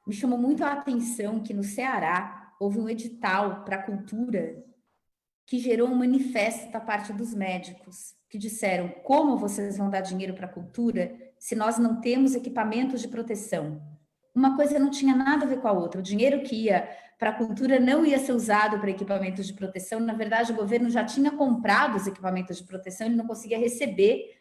Me chamou muito a atenção que no Ceará houve um edital para a cultura que gerou um manifesto da parte dos médicos, que disseram: como vocês vão dar dinheiro para a cultura se nós não temos equipamentos de proteção? Uma coisa não tinha nada a ver com a outra. O dinheiro que ia para a cultura não ia ser usado para equipamentos de proteção. Na verdade, o governo já tinha comprado os equipamentos de proteção, ele não conseguia receber.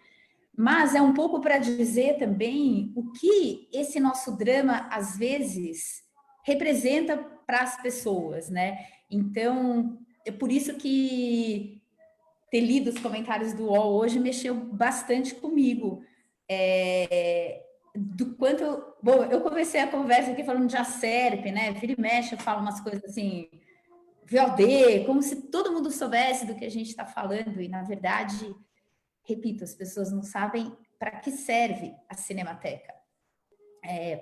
Mas é um pouco para dizer também o que esse nosso drama, às vezes, representa para as pessoas, né? Então, é por isso que ter lido os comentários do UOL hoje mexeu bastante comigo. Do quanto... Bom, eu comecei a conversa aqui falando de Acerp, né? Vira e mexe, eu falo umas coisas assim... VOD, como se todo mundo soubesse do que a gente está falando, e, na verdade... Repito, as pessoas não sabem para que serve a Cinemateca,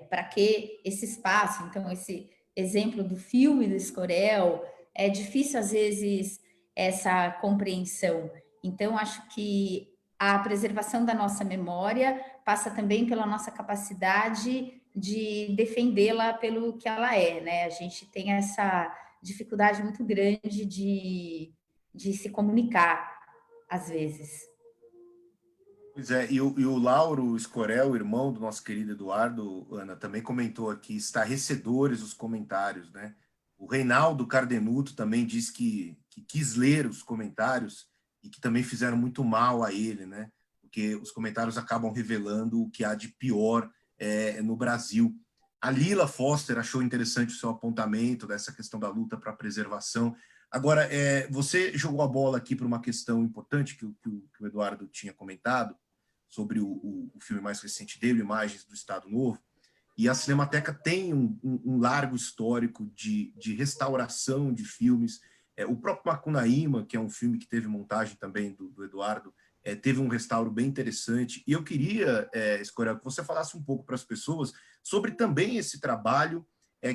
para que esse espaço. Então, esse exemplo do filme do Escorel, é difícil, às vezes, essa compreensão. Então, acho que a preservação da nossa memória passa também pela nossa capacidade de defendê-la pelo que ela é, né? A gente tem essa dificuldade muito grande de se comunicar, às vezes. Pois é, e o Lauro Escorel, irmão do nosso querido Eduardo, Ana, também comentou aqui, estarrecedores os comentários, né? O Reinaldo Cardenuto também diz que quis ler os comentários e que também fizeram muito mal a ele, né? Porque os comentários acabam revelando o que há de pior no Brasil. A Lila Foster achou interessante o seu apontamento dessa questão da luta para a preservação. Agora, você jogou a bola aqui para uma questão importante que o Eduardo tinha comentado, sobre o filme mais recente dele, Imagens do Estado Novo, e a Cinemateca tem um largo histórico de restauração de filmes. O próprio Macunaíma, que é um filme que teve montagem também do Eduardo, teve um restauro bem interessante. E eu queria, Escorel, que você falasse um pouco para as pessoas sobre também esse trabalho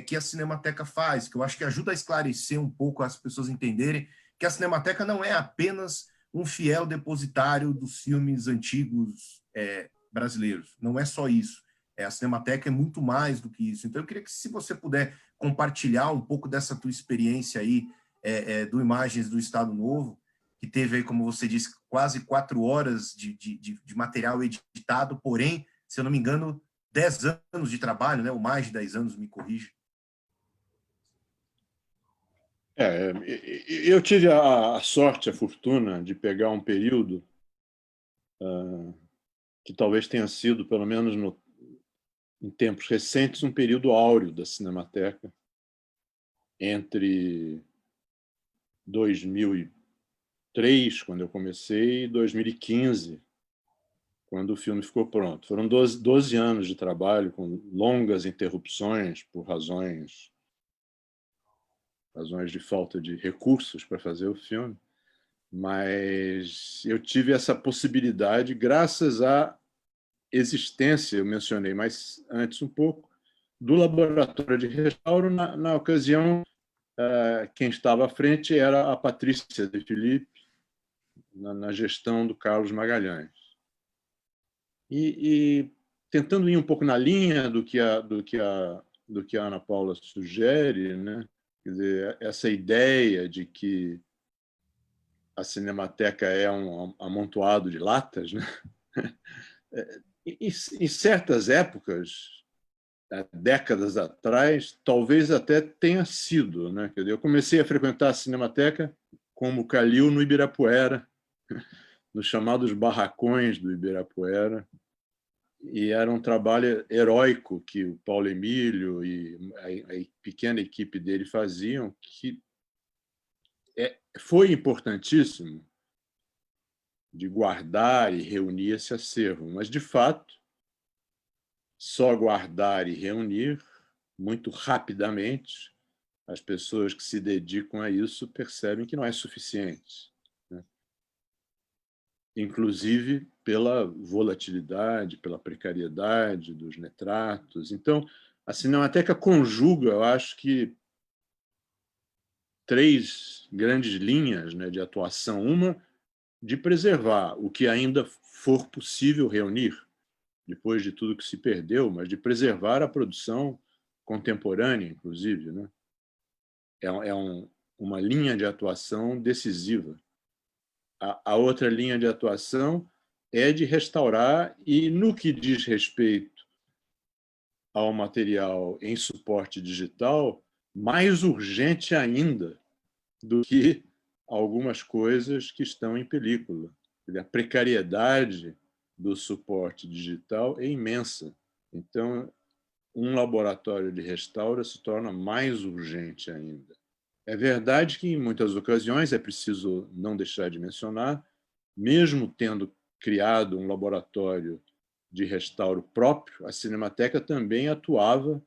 que a Cinemateca faz, que eu acho que ajuda a esclarecer um pouco as pessoas entenderem que a Cinemateca não é apenas um fiel depositário dos filmes antigos brasileiros. Não é só isso. A Cinemateca é muito mais do que isso. Então, eu queria que, se você puder compartilhar um pouco dessa tua experiência aí do Imagens do Estado Novo, que teve aí, como você disse, quase 4 horas de material editado, porém, se eu não me engano, 10 anos de trabalho, né? Ou mais de 10 anos, me corrija. Eu tive a sorte, a fortuna de pegar um período que talvez tenha sido, pelo menos em tempos recentes, um período áureo da Cinemateca, entre 2003, quando eu comecei, e 2015, quando o filme ficou pronto. Foram 12 anos de trabalho, com longas interrupções por razões de falta de recursos para fazer o filme, mas eu tive essa possibilidade graças à existência, eu mencionei mais antes um pouco, do laboratório de restauro. Na ocasião, quem estava à frente era a Patrícia de Filipe, na gestão do Carlos Magalhães. E tentando ir um pouco na linha do que a Ana Paula sugere, né? Quer dizer, essa ideia de que a Cinemateca é um amontoado de latas, né? Em certas épocas, décadas atrás, talvez até tenha sido, né? Quer dizer, eu comecei a frequentar a Cinemateca como Calil no Ibirapuera, nos chamados barracões do Ibirapuera, e era um trabalho heróico que o Paulo Emílio e a pequena equipe dele faziam, que foi importantíssimo de guardar e reunir esse acervo, mas, de fato, só guardar e reunir, muito rapidamente, as pessoas que se dedicam a isso percebem que não é suficiente, né? Inclusive pela volatilidade, pela precariedade dos netratos. Então, a Cinemateca conjuga, eu acho que, 3 grandes linhas, né, de atuação. Uma, de preservar o que ainda for possível reunir, depois de tudo que se perdeu, mas de preservar a produção contemporânea, inclusive, né? Uma linha de atuação decisiva. A outra linha de atuação é de restaurar, e no que diz respeito ao material em suporte digital, mais urgente ainda do que algumas coisas que estão em película. A precariedade do suporte digital é imensa. Então, um laboratório de restauro se torna mais urgente ainda. É verdade que, em muitas ocasiões, é preciso não deixar de mencionar, mesmo tendo criado um laboratório de restauro próprio, a Cinemateca também atuava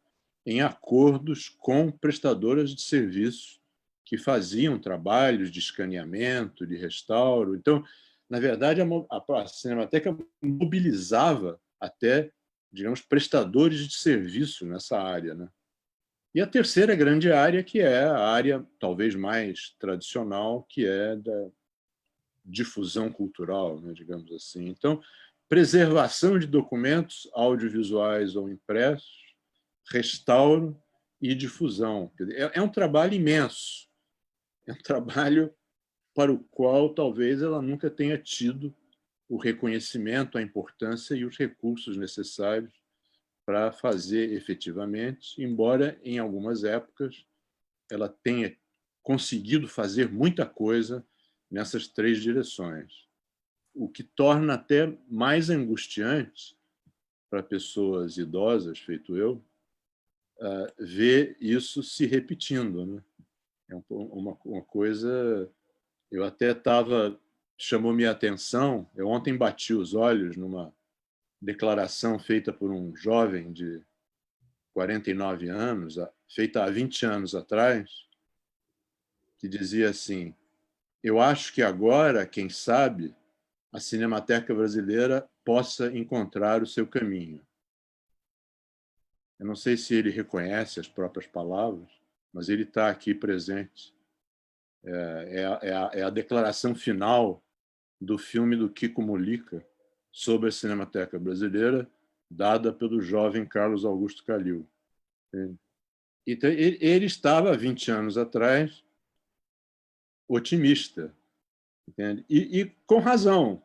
em acordos com prestadoras de serviços que faziam trabalhos de escaneamento, de restauro. Então, na verdade, a Cinemateca mobilizava até, digamos, prestadores de serviço nessa área, né? E a terceira grande área, que é a área talvez mais tradicional, que é da difusão cultural, né, digamos assim. Então, preservação de documentos audiovisuais ou impressos, restauro e difusão. É um trabalho imenso. É um trabalho para o qual talvez ela nunca tenha tido o reconhecimento, a importância e os recursos necessários para fazer efetivamente, embora em algumas épocas ela tenha conseguido fazer muita coisa nessas 3 direções, o que torna até mais angustiante para pessoas idosas, feito eu, ver isso se repetindo, né? É uma coisa... Eu até chamou minha atenção, eu ontem bati os olhos numa declaração feita por um jovem de 49 anos, feita há 20 anos atrás, que dizia assim: eu acho que agora, quem sabe, a Cinemateca Brasileira possa encontrar o seu caminho. Eu não sei se ele reconhece as próprias palavras, mas ele está aqui presente. É a declaração final do filme do Kiko Molica sobre a Cinemateca Brasileira, dada pelo jovem Carlos Augusto Calil. Então, ele estava, 20 anos atrás, otimista, entende? E com razão.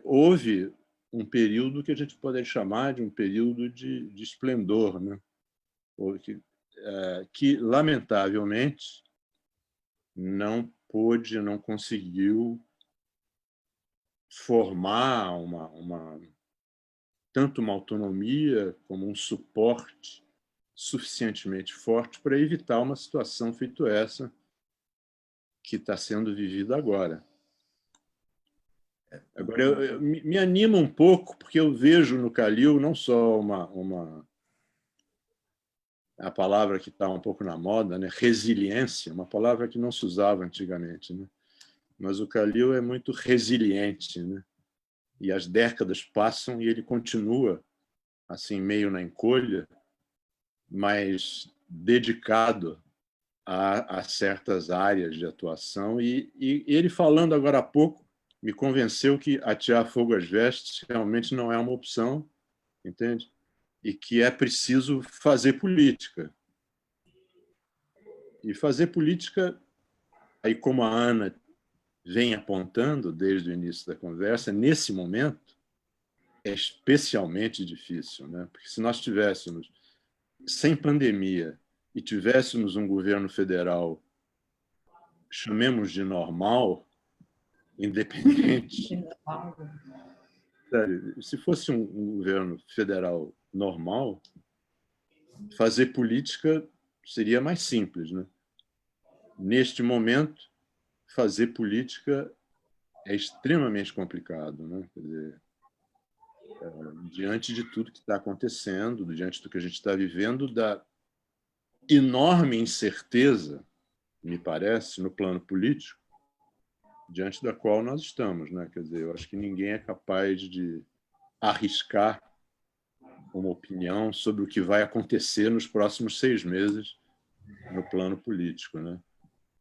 Houve um período que a gente pode chamar de um período de esplendor, né? Que, lamentavelmente, não pôde, não conseguiu formar tanto uma autonomia como um suporte suficientemente forte para evitar uma situação feito essa que está sendo vivida agora. Agora, me anima um pouco, porque eu vejo no Calil não só a palavra que está um pouco na moda, né? Resiliência, uma palavra que não se usava antigamente, né? Mas o Calil é muito resiliente, né? E as décadas passam e ele continua assim, meio na encolha, mas dedicado a certas áreas de atuação. E ele, falando agora há pouco, me convenceu que atear fogo às vestes realmente não é uma opção, entende? E que é preciso fazer política. E fazer política, aí como a Ana vem apontando desde o início da conversa, nesse momento, é especialmente difícil, né? Porque se nós tivéssemos sem pandemia e tivéssemos um governo federal, chamemos de normal, independente, se fosse um governo federal normal, fazer política seria mais simples, né? Neste momento, fazer política é extremamente complicado, né? Quer dizer, diante de tudo que está acontecendo, diante do que a gente está vivendo, da enorme incerteza, me parece, no plano político, diante da qual nós estamos, né? Quer dizer, eu acho que ninguém é capaz de arriscar uma opinião sobre o que vai acontecer nos próximos 6 meses no plano político, né?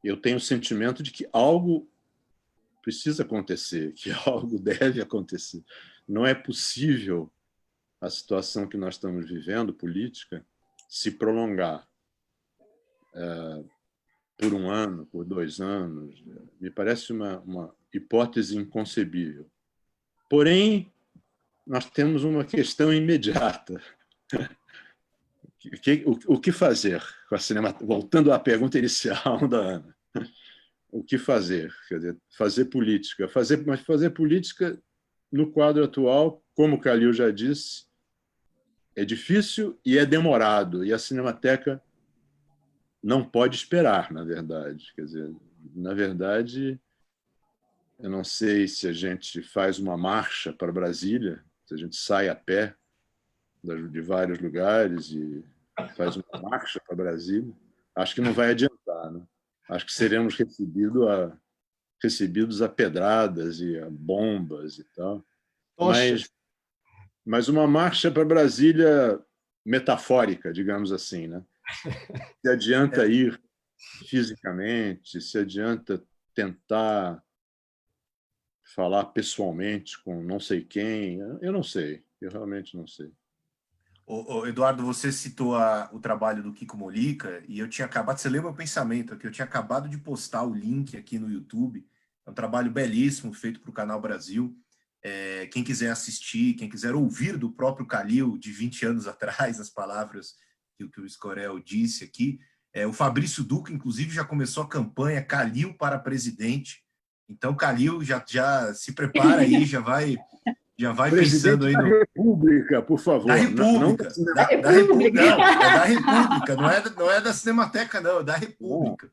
Eu tenho o sentimento de que algo precisa acontecer, que algo deve acontecer. Não é possível a situação que nós estamos vivendo, política, se prolongar por 1 ano, por 2 anos. Me parece uma hipótese inconcebível. Porém, nós temos uma questão imediata. O que fazer com a cinema? Voltando à pergunta inicial da Ana. O que fazer? Quer dizer, fazer política. Mas fazer política no quadro atual, como o Calil já disse, é difícil e é demorado. E a Cinemateca não pode esperar, na verdade. Quer dizer, na verdade, eu não sei se a gente faz uma marcha para Brasília, se a gente sai a pé de vários lugares e faz uma marcha para Brasília. Acho que não vai adiantar, né? Acho que seremos recebidos a pedradas e a bombas e tal. Mas uma marcha para Brasília metafórica, digamos assim, né? Se adianta ir fisicamente, se adianta tentar falar pessoalmente com não sei quem, eu não sei, eu realmente não sei. Eduardo, você citou o trabalho do Kiko Molica e eu tinha acabado, você leu meu pensamento aqui, eu tinha acabado de postar o link aqui no YouTube, é um trabalho belíssimo feito para o Canal Brasil. Quem quiser assistir, quem quiser ouvir do próprio Calil de 20 anos atrás, as palavras que o Escorel disse aqui, o Fabrício Duca, inclusive, já começou a campanha Calil para presidente. Então, Calil já se prepara aí, já vai pensando aí no... Da República, por favor. Da República. Não, da República. Não, é da República, não é da Cinemateca, não, é da República.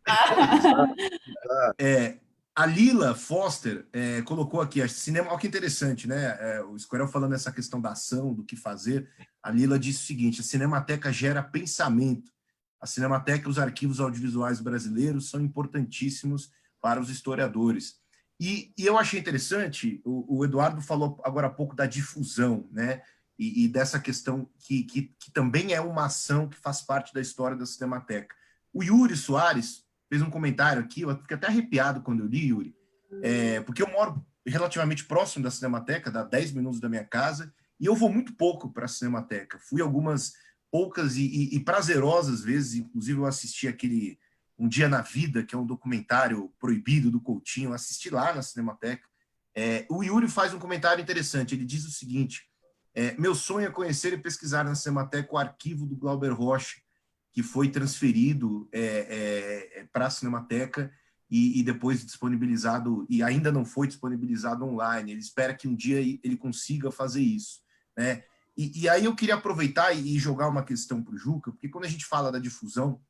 A Lila Foster colocou aqui, olha que interessante, né? O Escorel falando essa questão da ação, do que fazer. A Lila disse o seguinte: a Cinemateca gera pensamento. A Cinemateca e os arquivos audiovisuais brasileiros são importantíssimos para os historiadores. E eu achei interessante, o Eduardo falou agora há pouco da difusão, né? E dessa questão que também é uma ação que faz parte da história da Cinemateca. O Yuri Soares fez um comentário aqui, eu fiquei até arrepiado quando eu li, Yuri, porque eu moro relativamente próximo da Cinemateca, dá 10 minutos da minha casa, e eu vou muito pouco para a Cinemateca. Fui algumas poucas e prazerosas vezes, inclusive eu assisti aquele Um Dia na Vida, que é um documentário proibido do Coutinho, assisti lá na Cinemateca. O Yuri faz um comentário interessante, ele diz o seguinte: meu sonho é conhecer e pesquisar na Cinemateca o arquivo do Glauber Rocha, que foi transferido para a Cinemateca e depois disponibilizado, e ainda não foi disponibilizado online. Ele espera que um dia ele consiga fazer isso, né? E aí eu queria aproveitar e jogar uma questão para o Juca, porque quando a gente fala da difusão,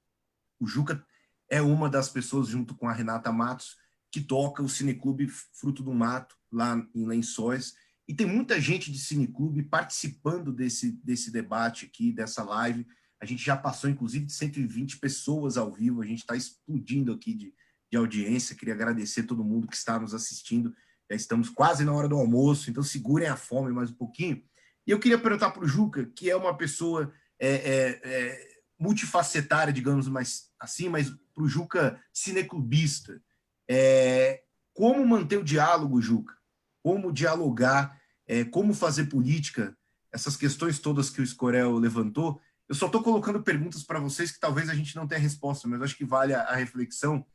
o Juca é uma das pessoas, junto com a Renata Matos, que toca o Cineclube Fruto do Mato, lá em Lençóis, e tem muita gente de Cineclube participando desse debate aqui, dessa live. A gente já passou, inclusive, de 120 pessoas ao vivo, a gente está explodindo aqui de audiência. Queria agradecer a todo mundo que está nos assistindo. Já estamos quase na hora do almoço, então segurem a fome mais um pouquinho. E eu queria perguntar para o Juca, que é uma pessoa multifacetária, digamos mais assim, mas para o Juca cineclubista, como manter o diálogo, Juca? Como dialogar, como fazer política, essas questões todas que o Escorel levantou. Eu só estou colocando perguntas para vocês que talvez a gente não tenha resposta, mas acho que vale a reflexão,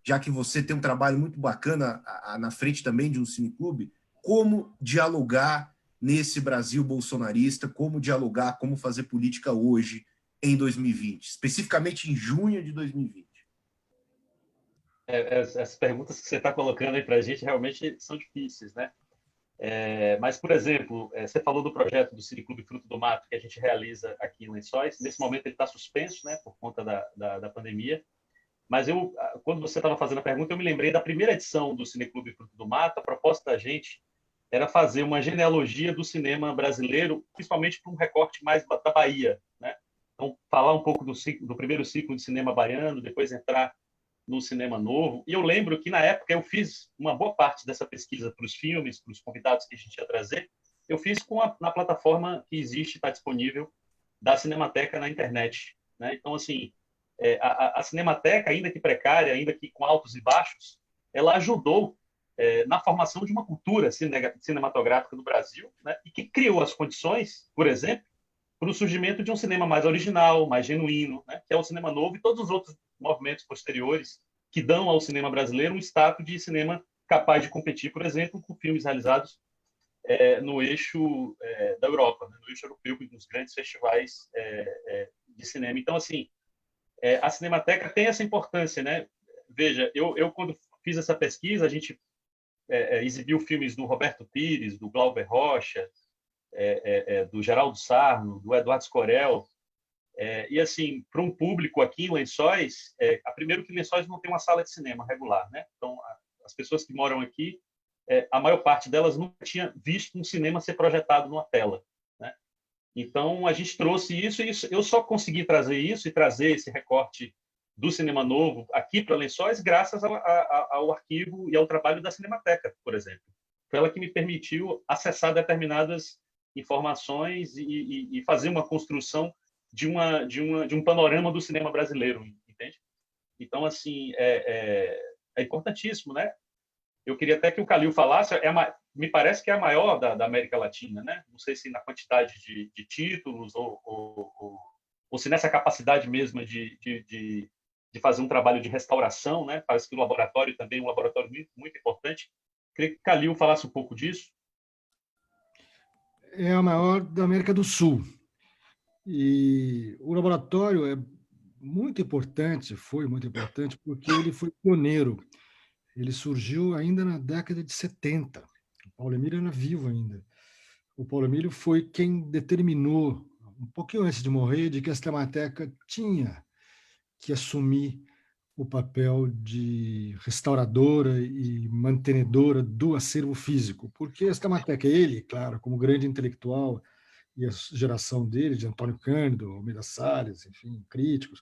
já que você tem um trabalho muito bacana na frente também de um cineclube. Como dialogar nesse Brasil bolsonarista, como dialogar, como fazer política hoje, em 2020, especificamente em junho de 2020? As perguntas que você está colocando aí para a gente realmente são difíceis, né? Mas, por exemplo, você falou do projeto do Cineclube Fruto do Mato, que a gente realiza aqui em Lençóis. Nesse momento ele está suspenso, né, por conta da pandemia. Mas quando você estava fazendo a pergunta, eu me lembrei da primeira edição do Cineclube Fruto do Mato. A proposta da gente era fazer uma genealogia do cinema brasileiro, principalmente para um recorte mais da Bahia, né? Então, falar um pouco do primeiro ciclo de cinema baiano, depois entrar no cinema novo. E eu lembro que, na época, eu fiz uma boa parte dessa pesquisa para os filmes, para os convidados que a gente ia trazer, eu fiz na plataforma que existe, está disponível, da Cinemateca na internet, né? Então, assim, a Cinemateca, ainda que precária, ainda que com altos e baixos, ela ajudou na formação de uma cultura cinematográfica no Brasil, né? E que criou as condições, por exemplo, para o surgimento de um cinema mais original, mais genuíno, né? Que é o cinema novo e todos os outros movimentos posteriores que dão ao cinema brasileiro um status de cinema capaz de competir, por exemplo, com filmes realizados no eixo da Europa, né? No eixo europeu, nos grandes festivais de cinema. Então, assim, a Cinemateca tem essa importância, né? Veja, eu quando fiz essa pesquisa, a gente exibiu filmes do Roberto Pires, do Glauber Rocha, do Geraldo Sarno, do Eduardo Escorel, e assim, para um público aqui em Lençóis, primeiro que Lençóis não tem uma sala de cinema regular, né? Então, as pessoas que moram aqui, a maior parte delas nunca tinha visto um cinema ser projetado numa tela, né? Então, a gente trouxe isso, e eu só consegui trazer isso e trazer esse recorte do cinema novo aqui para Lençóis graças ao arquivo e ao trabalho da Cinemateca, por exemplo. Foi ela que me permitiu acessar determinadas informações e fazer uma construção de um panorama do cinema brasileiro, entende? Então, assim, é importantíssimo, né? Eu queria até que o Calil falasse, me parece que é a maior da América Latina, né? Não sei se na quantidade de títulos ou se nessa capacidade mesmo de fazer um trabalho de restauração, né? Parece que o laboratório também é um laboratório muito, muito importante. Queria que o Calil falasse um pouco disso. É a maior da América do Sul. E o laboratório é muito importante, foi muito importante, porque ele foi pioneiro. Ele surgiu ainda na década de 70. O Paulo Emílio era vivo ainda. O Paulo Emílio foi quem determinou, um pouquinho antes de morrer, de que a Cinemateca tinha que assumir o papel de restauradora e mantenedora do acervo físico, porque a Cinemateca, ele, claro, como grande intelectual, e a geração dele, de Antônio Cândido, Almeida Salles, enfim, críticos,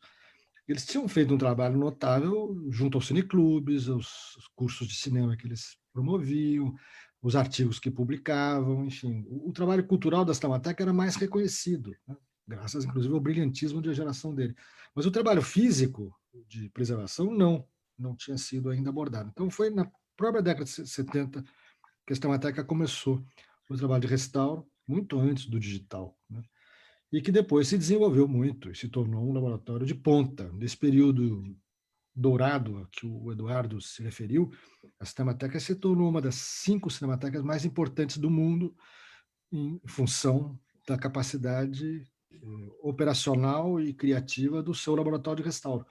eles tinham feito um trabalho notável junto aos cineclubes, aos cursos de cinema que eles promoviam, os artigos que publicavam, enfim. O trabalho cultural da Cinemateca era mais reconhecido, né? Graças, inclusive, ao brilhantismo da geração dele. Mas o trabalho físico de preservação não tinha sido ainda abordado. Então, foi na própria década de 70 que a Cinemateca começou o trabalho de restauro, muito antes do digital, né? E que depois se desenvolveu muito e se tornou um laboratório de ponta. Nesse período dourado a que o Eduardo se referiu, a Cinemateca se tornou uma das 5 cinematecas mais importantes do mundo em função da capacidade operacional e criativa do seu laboratório de restauro.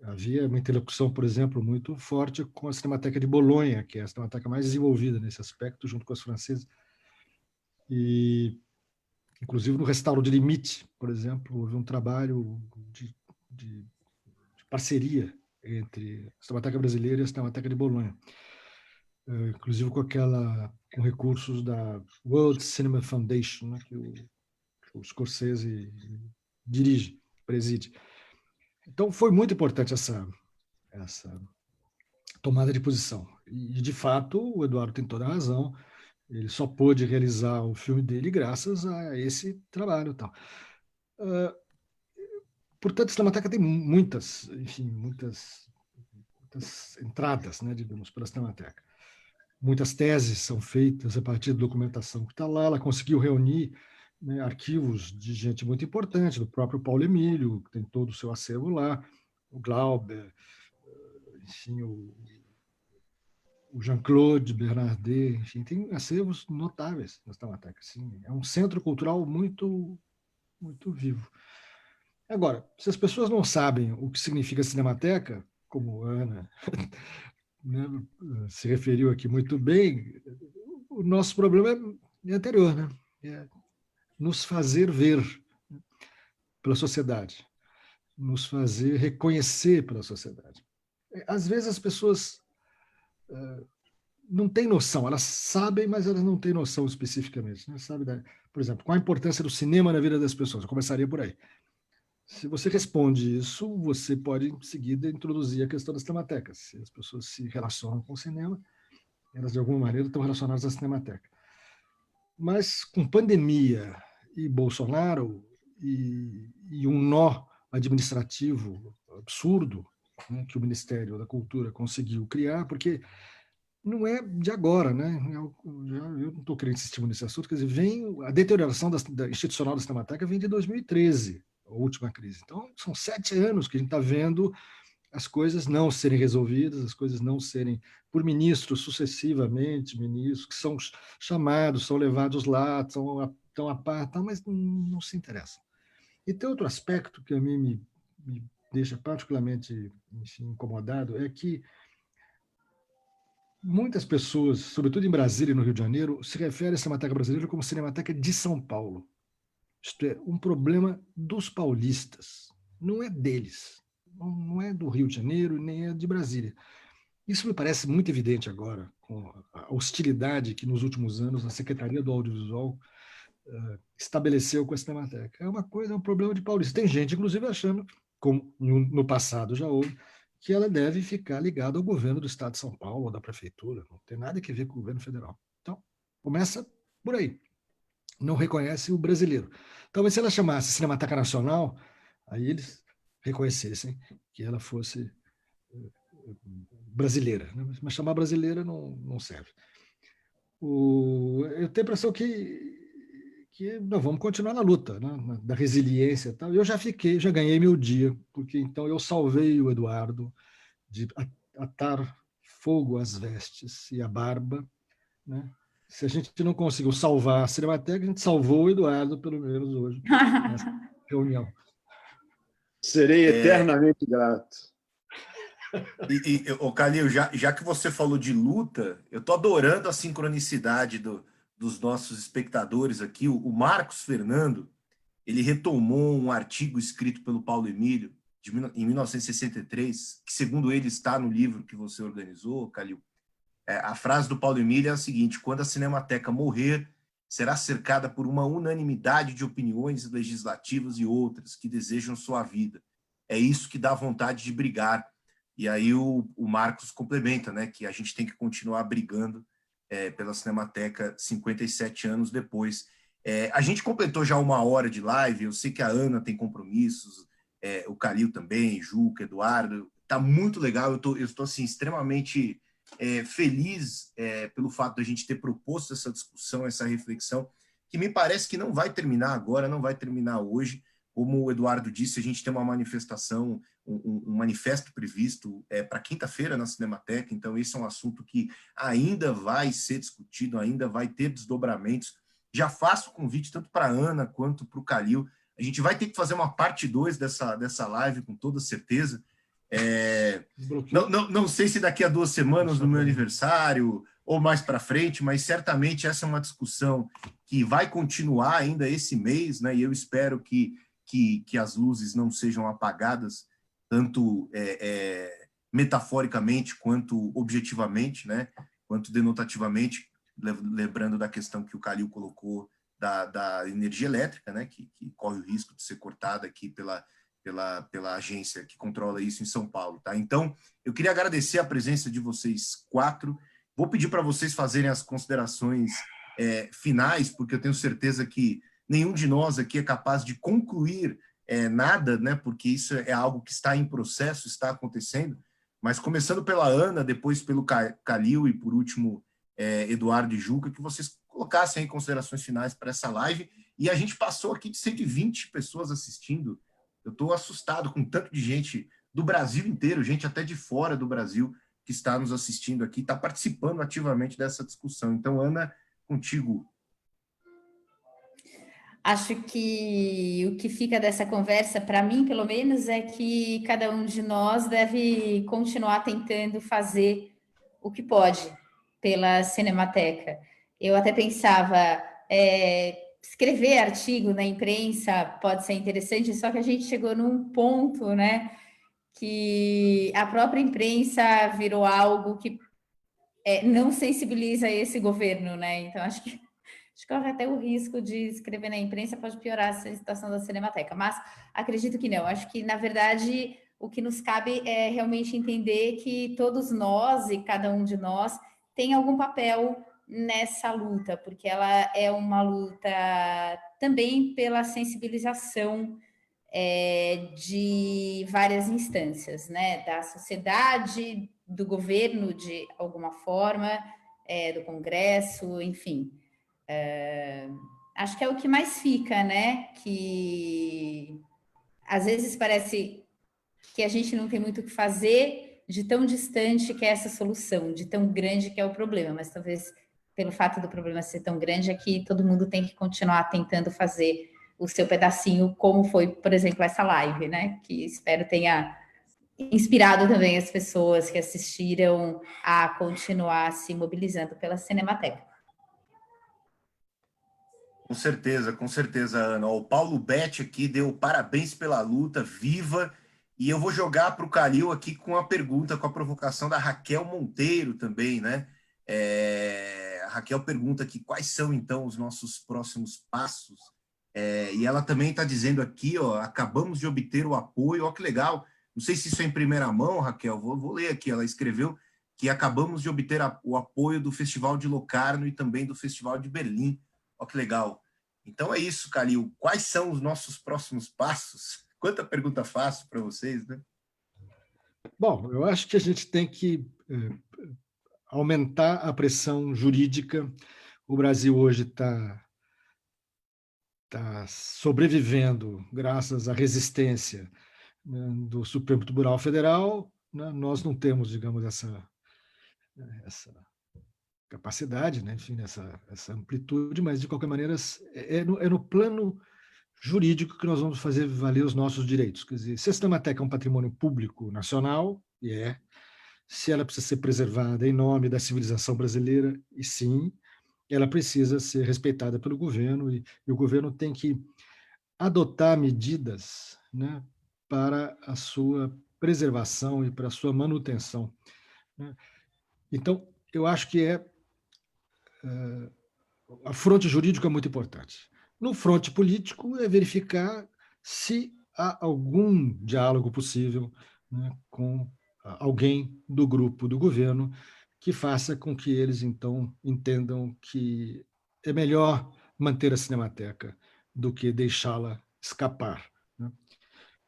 Havia uma interlocução, por exemplo, muito forte com a Cinemateca de Bolonha, que é a cinemateca mais desenvolvida nesse aspecto, junto com as francesas. E, inclusive, no Restauro de Limite, por exemplo, houve um trabalho de parceria entre a Cinemateca Brasileira e a Cinemateca de Bolonha. inclusive com recursos da World Cinema Foundation, né, que o Scorsese dirige, preside. Então, foi muito importante essa tomada de posição. E, de fato, o Eduardo tem toda a razão. Ele só pôde realizar o filme dele graças a esse trabalho. Tal. Portanto, a Cinemateca tem muitas entradas, né, digamos, para a Cinemateca. Muitas teses são feitas a partir da documentação que está lá. Ela conseguiu reunir, né, arquivos de gente muito importante, do próprio Paulo Emílio, que tem todo o seu acervo lá, o Glauber, enfim, o Jean-Claude Bernardet, enfim, tem acervos notáveis na Cinemateca. Assim, é um centro cultural muito, muito vivo. Agora, se as pessoas não sabem o que significa Cinemateca, como a Ana né, se referiu aqui muito bem, o nosso problema é anterior, né? É nos fazer ver pela sociedade, nos fazer reconhecer pela sociedade. Às vezes as pessoas não têm noção, elas sabem, mas elas não têm noção especificamente. Né? Sabe, por exemplo, qual a importância do cinema na vida das pessoas? Eu começaria por aí. Se você responde isso, você pode, em seguida, introduzir a questão das cinematecas. Se as pessoas se relacionam com o cinema, elas, de alguma maneira, estão relacionadas à Cinemateca. Mas, com pandemia e Bolsonaro e um nó administrativo absurdo, né, que o Ministério da Cultura conseguiu criar, porque não é de agora, né? Eu não estou querendo insistir nesse assunto, quer dizer, a deterioração da institucional da Cinemateca vem de 2013, a última crise. Então, são 7 anos que a gente está vendo as coisas não serem resolvidas, as coisas não serem, por ministros sucessivamente, ministros que são chamados, são levados lá, estão a par, mas não se interessam. E tem outro aspecto que a mim me deixa particularmente, enfim, incomodado, é que muitas pessoas, sobretudo em Brasília e no Rio de Janeiro, se referem à Cinemateca Brasileira como Cinemateca de São Paulo. Isto é, um problema dos paulistas, não é deles, não é do Rio de Janeiro, nem é de Brasília. Isso me parece muito evidente agora, com a hostilidade que nos últimos anos a Secretaria do Audiovisual estabeleceu com a Cinemateca. É um problema de paulista. Tem gente, inclusive, achando, como no passado já houve, que ela deve ficar ligada ao governo do Estado de São Paulo ou da prefeitura. Não tem nada a ver com o governo federal. Então, começa por aí. Não reconhece o brasileiro. Talvez se ela chamasse Cinemateca Nacional, aí eles reconhecessem que ela fosse brasileira. Né? Mas chamar brasileira não serve. Eu tenho a impressão que nós vamos continuar na luta, né? Da resiliência e tal. Eu já ganhei meu dia, porque então eu salvei o Eduardo de atar fogo às vestes e à barba, né? Se a gente não conseguiu salvar a Cinemateca, a gente salvou o Eduardo, pelo menos hoje, nessa reunião. Serei eternamente grato. Calil, já que você falou de luta, eu estou adorando a sincronicidade dos nossos espectadores aqui. O Marcos Fernando, ele retomou um artigo escrito pelo Paulo Emílio, em 1963, que, segundo ele, está no livro que você organizou, Calil. A frase do Paulo Emílio é a seguinte: quando a Cinemateca morrer, será cercada por uma unanimidade de opiniões legislativas e outras que desejam sua vida. É isso que dá vontade de brigar. E aí o Marcos complementa, né, que a gente tem que continuar brigando pela Cinemateca 57 anos depois. A gente completou já 1 hora de live, eu sei que a Ana tem compromissos, o Calil também, Juca, Eduardo. Está muito legal, eu estou assim, extremamente feliz pelo fato de a gente ter proposto essa discussão, essa reflexão, que me parece que não vai terminar agora, não vai terminar hoje. Como o Eduardo disse, a gente tem uma manifestação, um manifesto previsto para quinta-feira na Cinemateca, então esse é um assunto que ainda vai ser discutido, ainda vai ter desdobramentos. Já faço o convite tanto para a Ana quanto para o Calil. A gente vai ter que fazer uma parte 2 dessa live, com toda certeza. Não sei se daqui a 2 semanas, no meu aniversário, ou mais para frente, mas certamente essa é uma discussão que vai continuar ainda esse mês, né? E eu espero que as luzes não sejam apagadas, tanto metaforicamente quanto objetivamente, né? quanto denotativamente, lembrando da questão que o Calil colocou da energia elétrica, né, que corre o risco de ser cortada aqui pela agência que controla isso em São Paulo. Tá? Então, eu queria agradecer a presença de vocês 4. Vou pedir para vocês fazerem as considerações finais, porque eu tenho certeza que nenhum de nós aqui é capaz de concluir nada, né, porque isso é algo que está em processo, está acontecendo, mas começando pela Ana, depois pelo Calil e, por último, Eduardo e Juca, que vocês colocassem aí considerações finais para essa live. E a gente passou aqui de 120 pessoas assistindo. Eu estou assustado com tanto de gente do Brasil inteiro, gente até de fora do Brasil, que está nos assistindo aqui, está participando ativamente dessa discussão. Então, Ana, contigo. Acho que o que fica dessa conversa, para mim, pelo menos, é que cada um de nós deve continuar tentando fazer o que pode pela Cinemateca. Eu até pensava, escrever artigo na imprensa pode ser interessante, só que a gente chegou num ponto, né, que a própria imprensa virou algo que não sensibiliza esse governo, né? Então, acho que corre até o risco de escrever na imprensa pode piorar essa situação da Cinemateca, mas acredito que não. Acho que, na verdade, o que nos cabe é realmente entender que todos nós e cada um de nós tem algum papel nessa luta, porque ela é uma luta também pela sensibilização de várias instâncias, né? Da sociedade, do governo, de alguma forma, do Congresso, enfim. Acho que é o que mais fica, né? Que às vezes parece que a gente não tem muito o que fazer, de tão distante que é essa solução, de tão grande que é o problema, mas talvez pelo fato do problema ser tão grande é que todo mundo tem que continuar tentando fazer o seu pedacinho, como foi, por exemplo, essa live, né? Que espero tenha inspirado também as pessoas que assistiram a continuar se mobilizando pela Cinemateca. Com certeza, Ana. O Paulo Betti aqui deu parabéns pela luta, viva. E eu vou jogar para o Calil aqui com a pergunta, com a provocação da Raquel Monteiro também, né? A Raquel pergunta aqui quais são, então, os nossos próximos passos. E ela também está dizendo aqui, ó, acabamos de obter o apoio, ó que legal. Não sei se isso é em primeira mão, Raquel, vou ler aqui. Ela escreveu que acabamos de obter o apoio do Festival de Locarno e também do Festival de Berlim. Ó que legal. Então é isso, Calil. Quais são os nossos próximos passos? Quanta pergunta fácil para vocês, né? Bom, eu acho que a gente tem que aumentar a pressão jurídica. O Brasil hoje está sobrevivendo graças à resistência, né, do Supremo Tribunal Federal. Né? Nós não temos, digamos, essa capacidade, né? Enfim, essa amplitude, mas, de qualquer maneira, é no plano jurídico que nós vamos fazer valer os nossos direitos. Quer dizer, se a Cinemateca é um patrimônio público nacional, e se ela precisa ser preservada em nome da civilização brasileira, e sim, ela precisa ser respeitada pelo governo, e o governo tem que adotar medidas, né, para a sua preservação e para a sua manutenção. Né? Então, eu acho que a fronte jurídico é muito importante. No fronte político é verificar se há algum diálogo possível, né, com alguém do grupo do governo que faça com que eles, então, entendam que é melhor manter a Cinemateca do que deixá-la escapar. Né?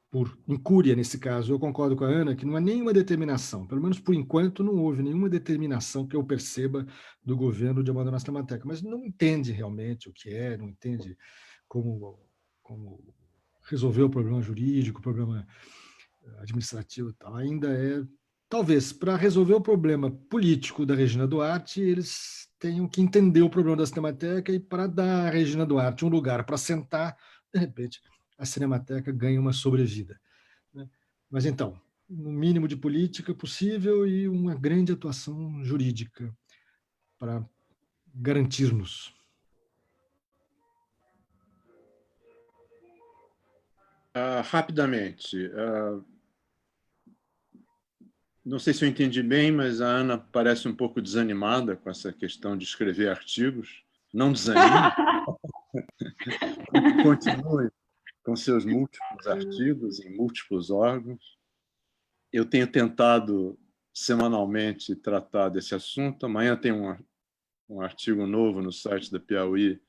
Por incúria, nesse caso. Eu concordo com a Ana que não há nenhuma determinação, pelo menos por enquanto não houve nenhuma determinação que eu perceba do governo de abandonar a Cinemateca, mas não entende realmente o que é, não entende como resolver o problema jurídico, o problema administrativo e tal. Ainda talvez, para resolver o problema político da Regina Duarte, eles tenham que entender o problema da Cinemateca e, para dar à Regina Duarte um lugar para sentar, de repente, a Cinemateca ganha uma sobrevida. Né? Mas, então, no mínimo de política possível e uma grande atuação jurídica para garantirmos. Rapidamente, Não sei se eu entendi bem, mas a Ana parece um pouco desanimada com essa questão de escrever artigos. Não desanime, continue com seus múltiplos artigos em múltiplos órgãos. Eu tenho tentado semanalmente tratar desse assunto. Amanhã tem um artigo novo no site da Piauí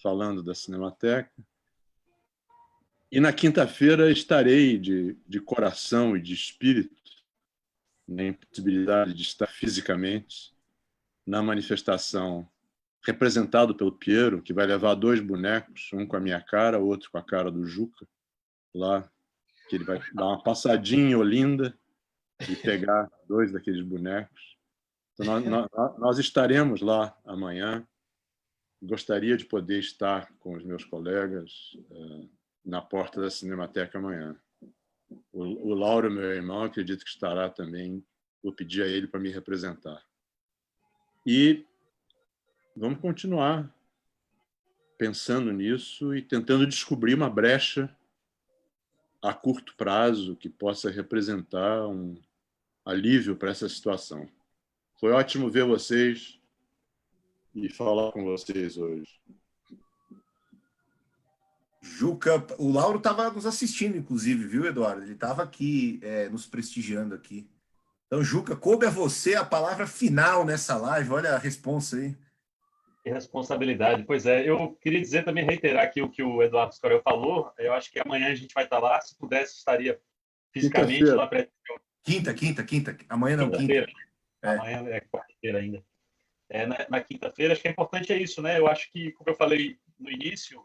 falando da Cinemateca. E na quinta-feira estarei de coração e de espírito, na impossibilidade de estar fisicamente, na manifestação representado pelo Piero, que vai levar 2 bonecos, um com a minha cara, outro com a cara do Juca, lá, que ele vai dar uma passadinha em Olinda e pegar 2 daqueles bonecos. Então, nós estaremos lá amanhã. Gostaria de poder estar com os meus colegas na porta da Cinemateca amanhã. O Lauro, meu irmão, acredito que estará também. Vou pedir a ele para me representar. E vamos continuar pensando nisso e tentando descobrir uma brecha a curto prazo que possa representar um alívio para essa situação. Foi ótimo ver vocês e falar com vocês hoje. Juca, o Lauro estava nos assistindo, inclusive, viu, Eduardo? Ele estava aqui nos prestigiando aqui. Então, Juca, coube a você a palavra final nessa live. Olha a responsa aí. Que responsabilidade. Pois é, eu queria dizer também, reiterar aqui o que o Eduardo Scorel falou. Eu acho que amanhã a gente vai estar lá. Se pudesse, estaria fisicamente lá para... Quinta. Amanhã não, quinta. Amanhã é quarta-feira ainda. Na quinta-feira, acho que é importante isso, né? Eu acho que, como eu falei no início,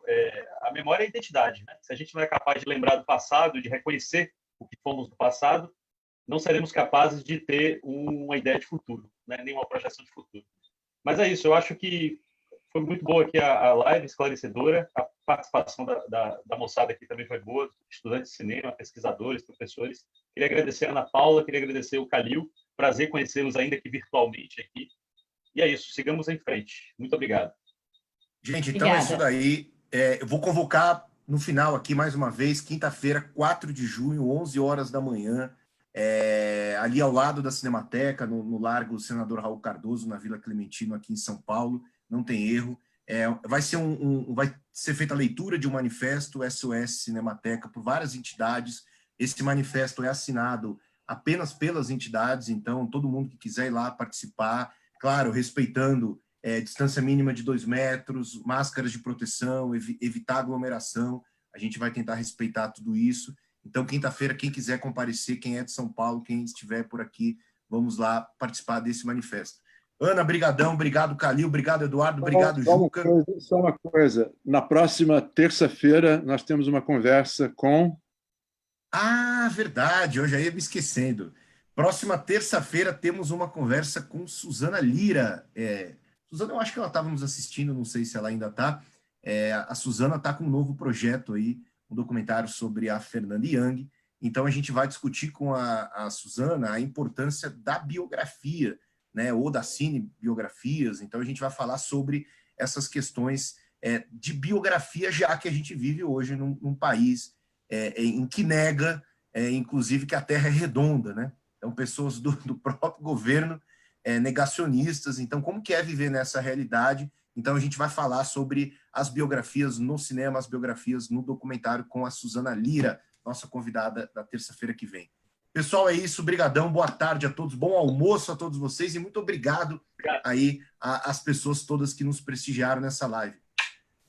a memória é a identidade, né? Se a gente não é capaz de lembrar do passado, de reconhecer o que fomos no passado, não seremos capazes de ter uma ideia de futuro, né? Nenhuma projeção de futuro. Mas é isso, eu acho que foi muito boa aqui a live, esclarecedora, a participação da moçada aqui também foi boa, estudantes de cinema, pesquisadores, professores. Queria agradecer a Ana Paula, queria agradecer o Calil, prazer conhecê-los ainda que virtualmente aqui. E é isso, sigamos em frente. Muito obrigado. Gente, então é isso daí. Eu vou convocar no final aqui, mais uma vez, quinta-feira, 4 de junho, 11 horas da manhã, ali ao lado da Cinemateca, no Largo Senador Raul Cardoso, na Vila Clementino, aqui em São Paulo. Não tem erro. Vai ser feita a leitura de um manifesto SOS Cinemateca por várias entidades. Esse manifesto é assinado apenas pelas entidades, então todo mundo que quiser ir lá participar, claro, respeitando distância mínima de 2 metros, máscaras de proteção, evitar aglomeração, a gente vai tentar respeitar tudo isso. Então, quinta-feira, quem quiser comparecer, quem é de São Paulo, quem estiver por aqui, vamos lá participar desse manifesto. Ana, brigadão, obrigado, Calil, obrigado, Eduardo, obrigado, Juca. Só uma coisa, na próxima terça-feira nós temos uma conversa com... Ah, verdade, eu já ia me esquecendo. Próxima terça-feira temos uma conversa com Suzana Lira. Suzana, eu acho que ela estava nos assistindo, não sei se ela ainda está. A Suzana está com um novo projeto aí, um documentário sobre a Fernanda Young. Então a gente vai discutir com a Suzana a importância da biografia, né, ou das cinebiografias. Então a gente vai falar sobre essas questões de biografia, já que a gente vive hoje num país em que nega, inclusive, que a Terra é redonda, né? Então, pessoas do próprio governo negacionistas. Então, como que é viver nessa realidade? Então, a gente vai falar sobre as biografias no cinema, as biografias no documentário com a Suzana Lira, nossa convidada da terça-feira que vem. Pessoal, é isso. Brigadão, boa tarde a todos, bom almoço a todos vocês e muito obrigado aí às pessoas todas que nos prestigiaram nessa live.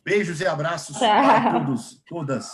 Beijos e abraços para todos, todas.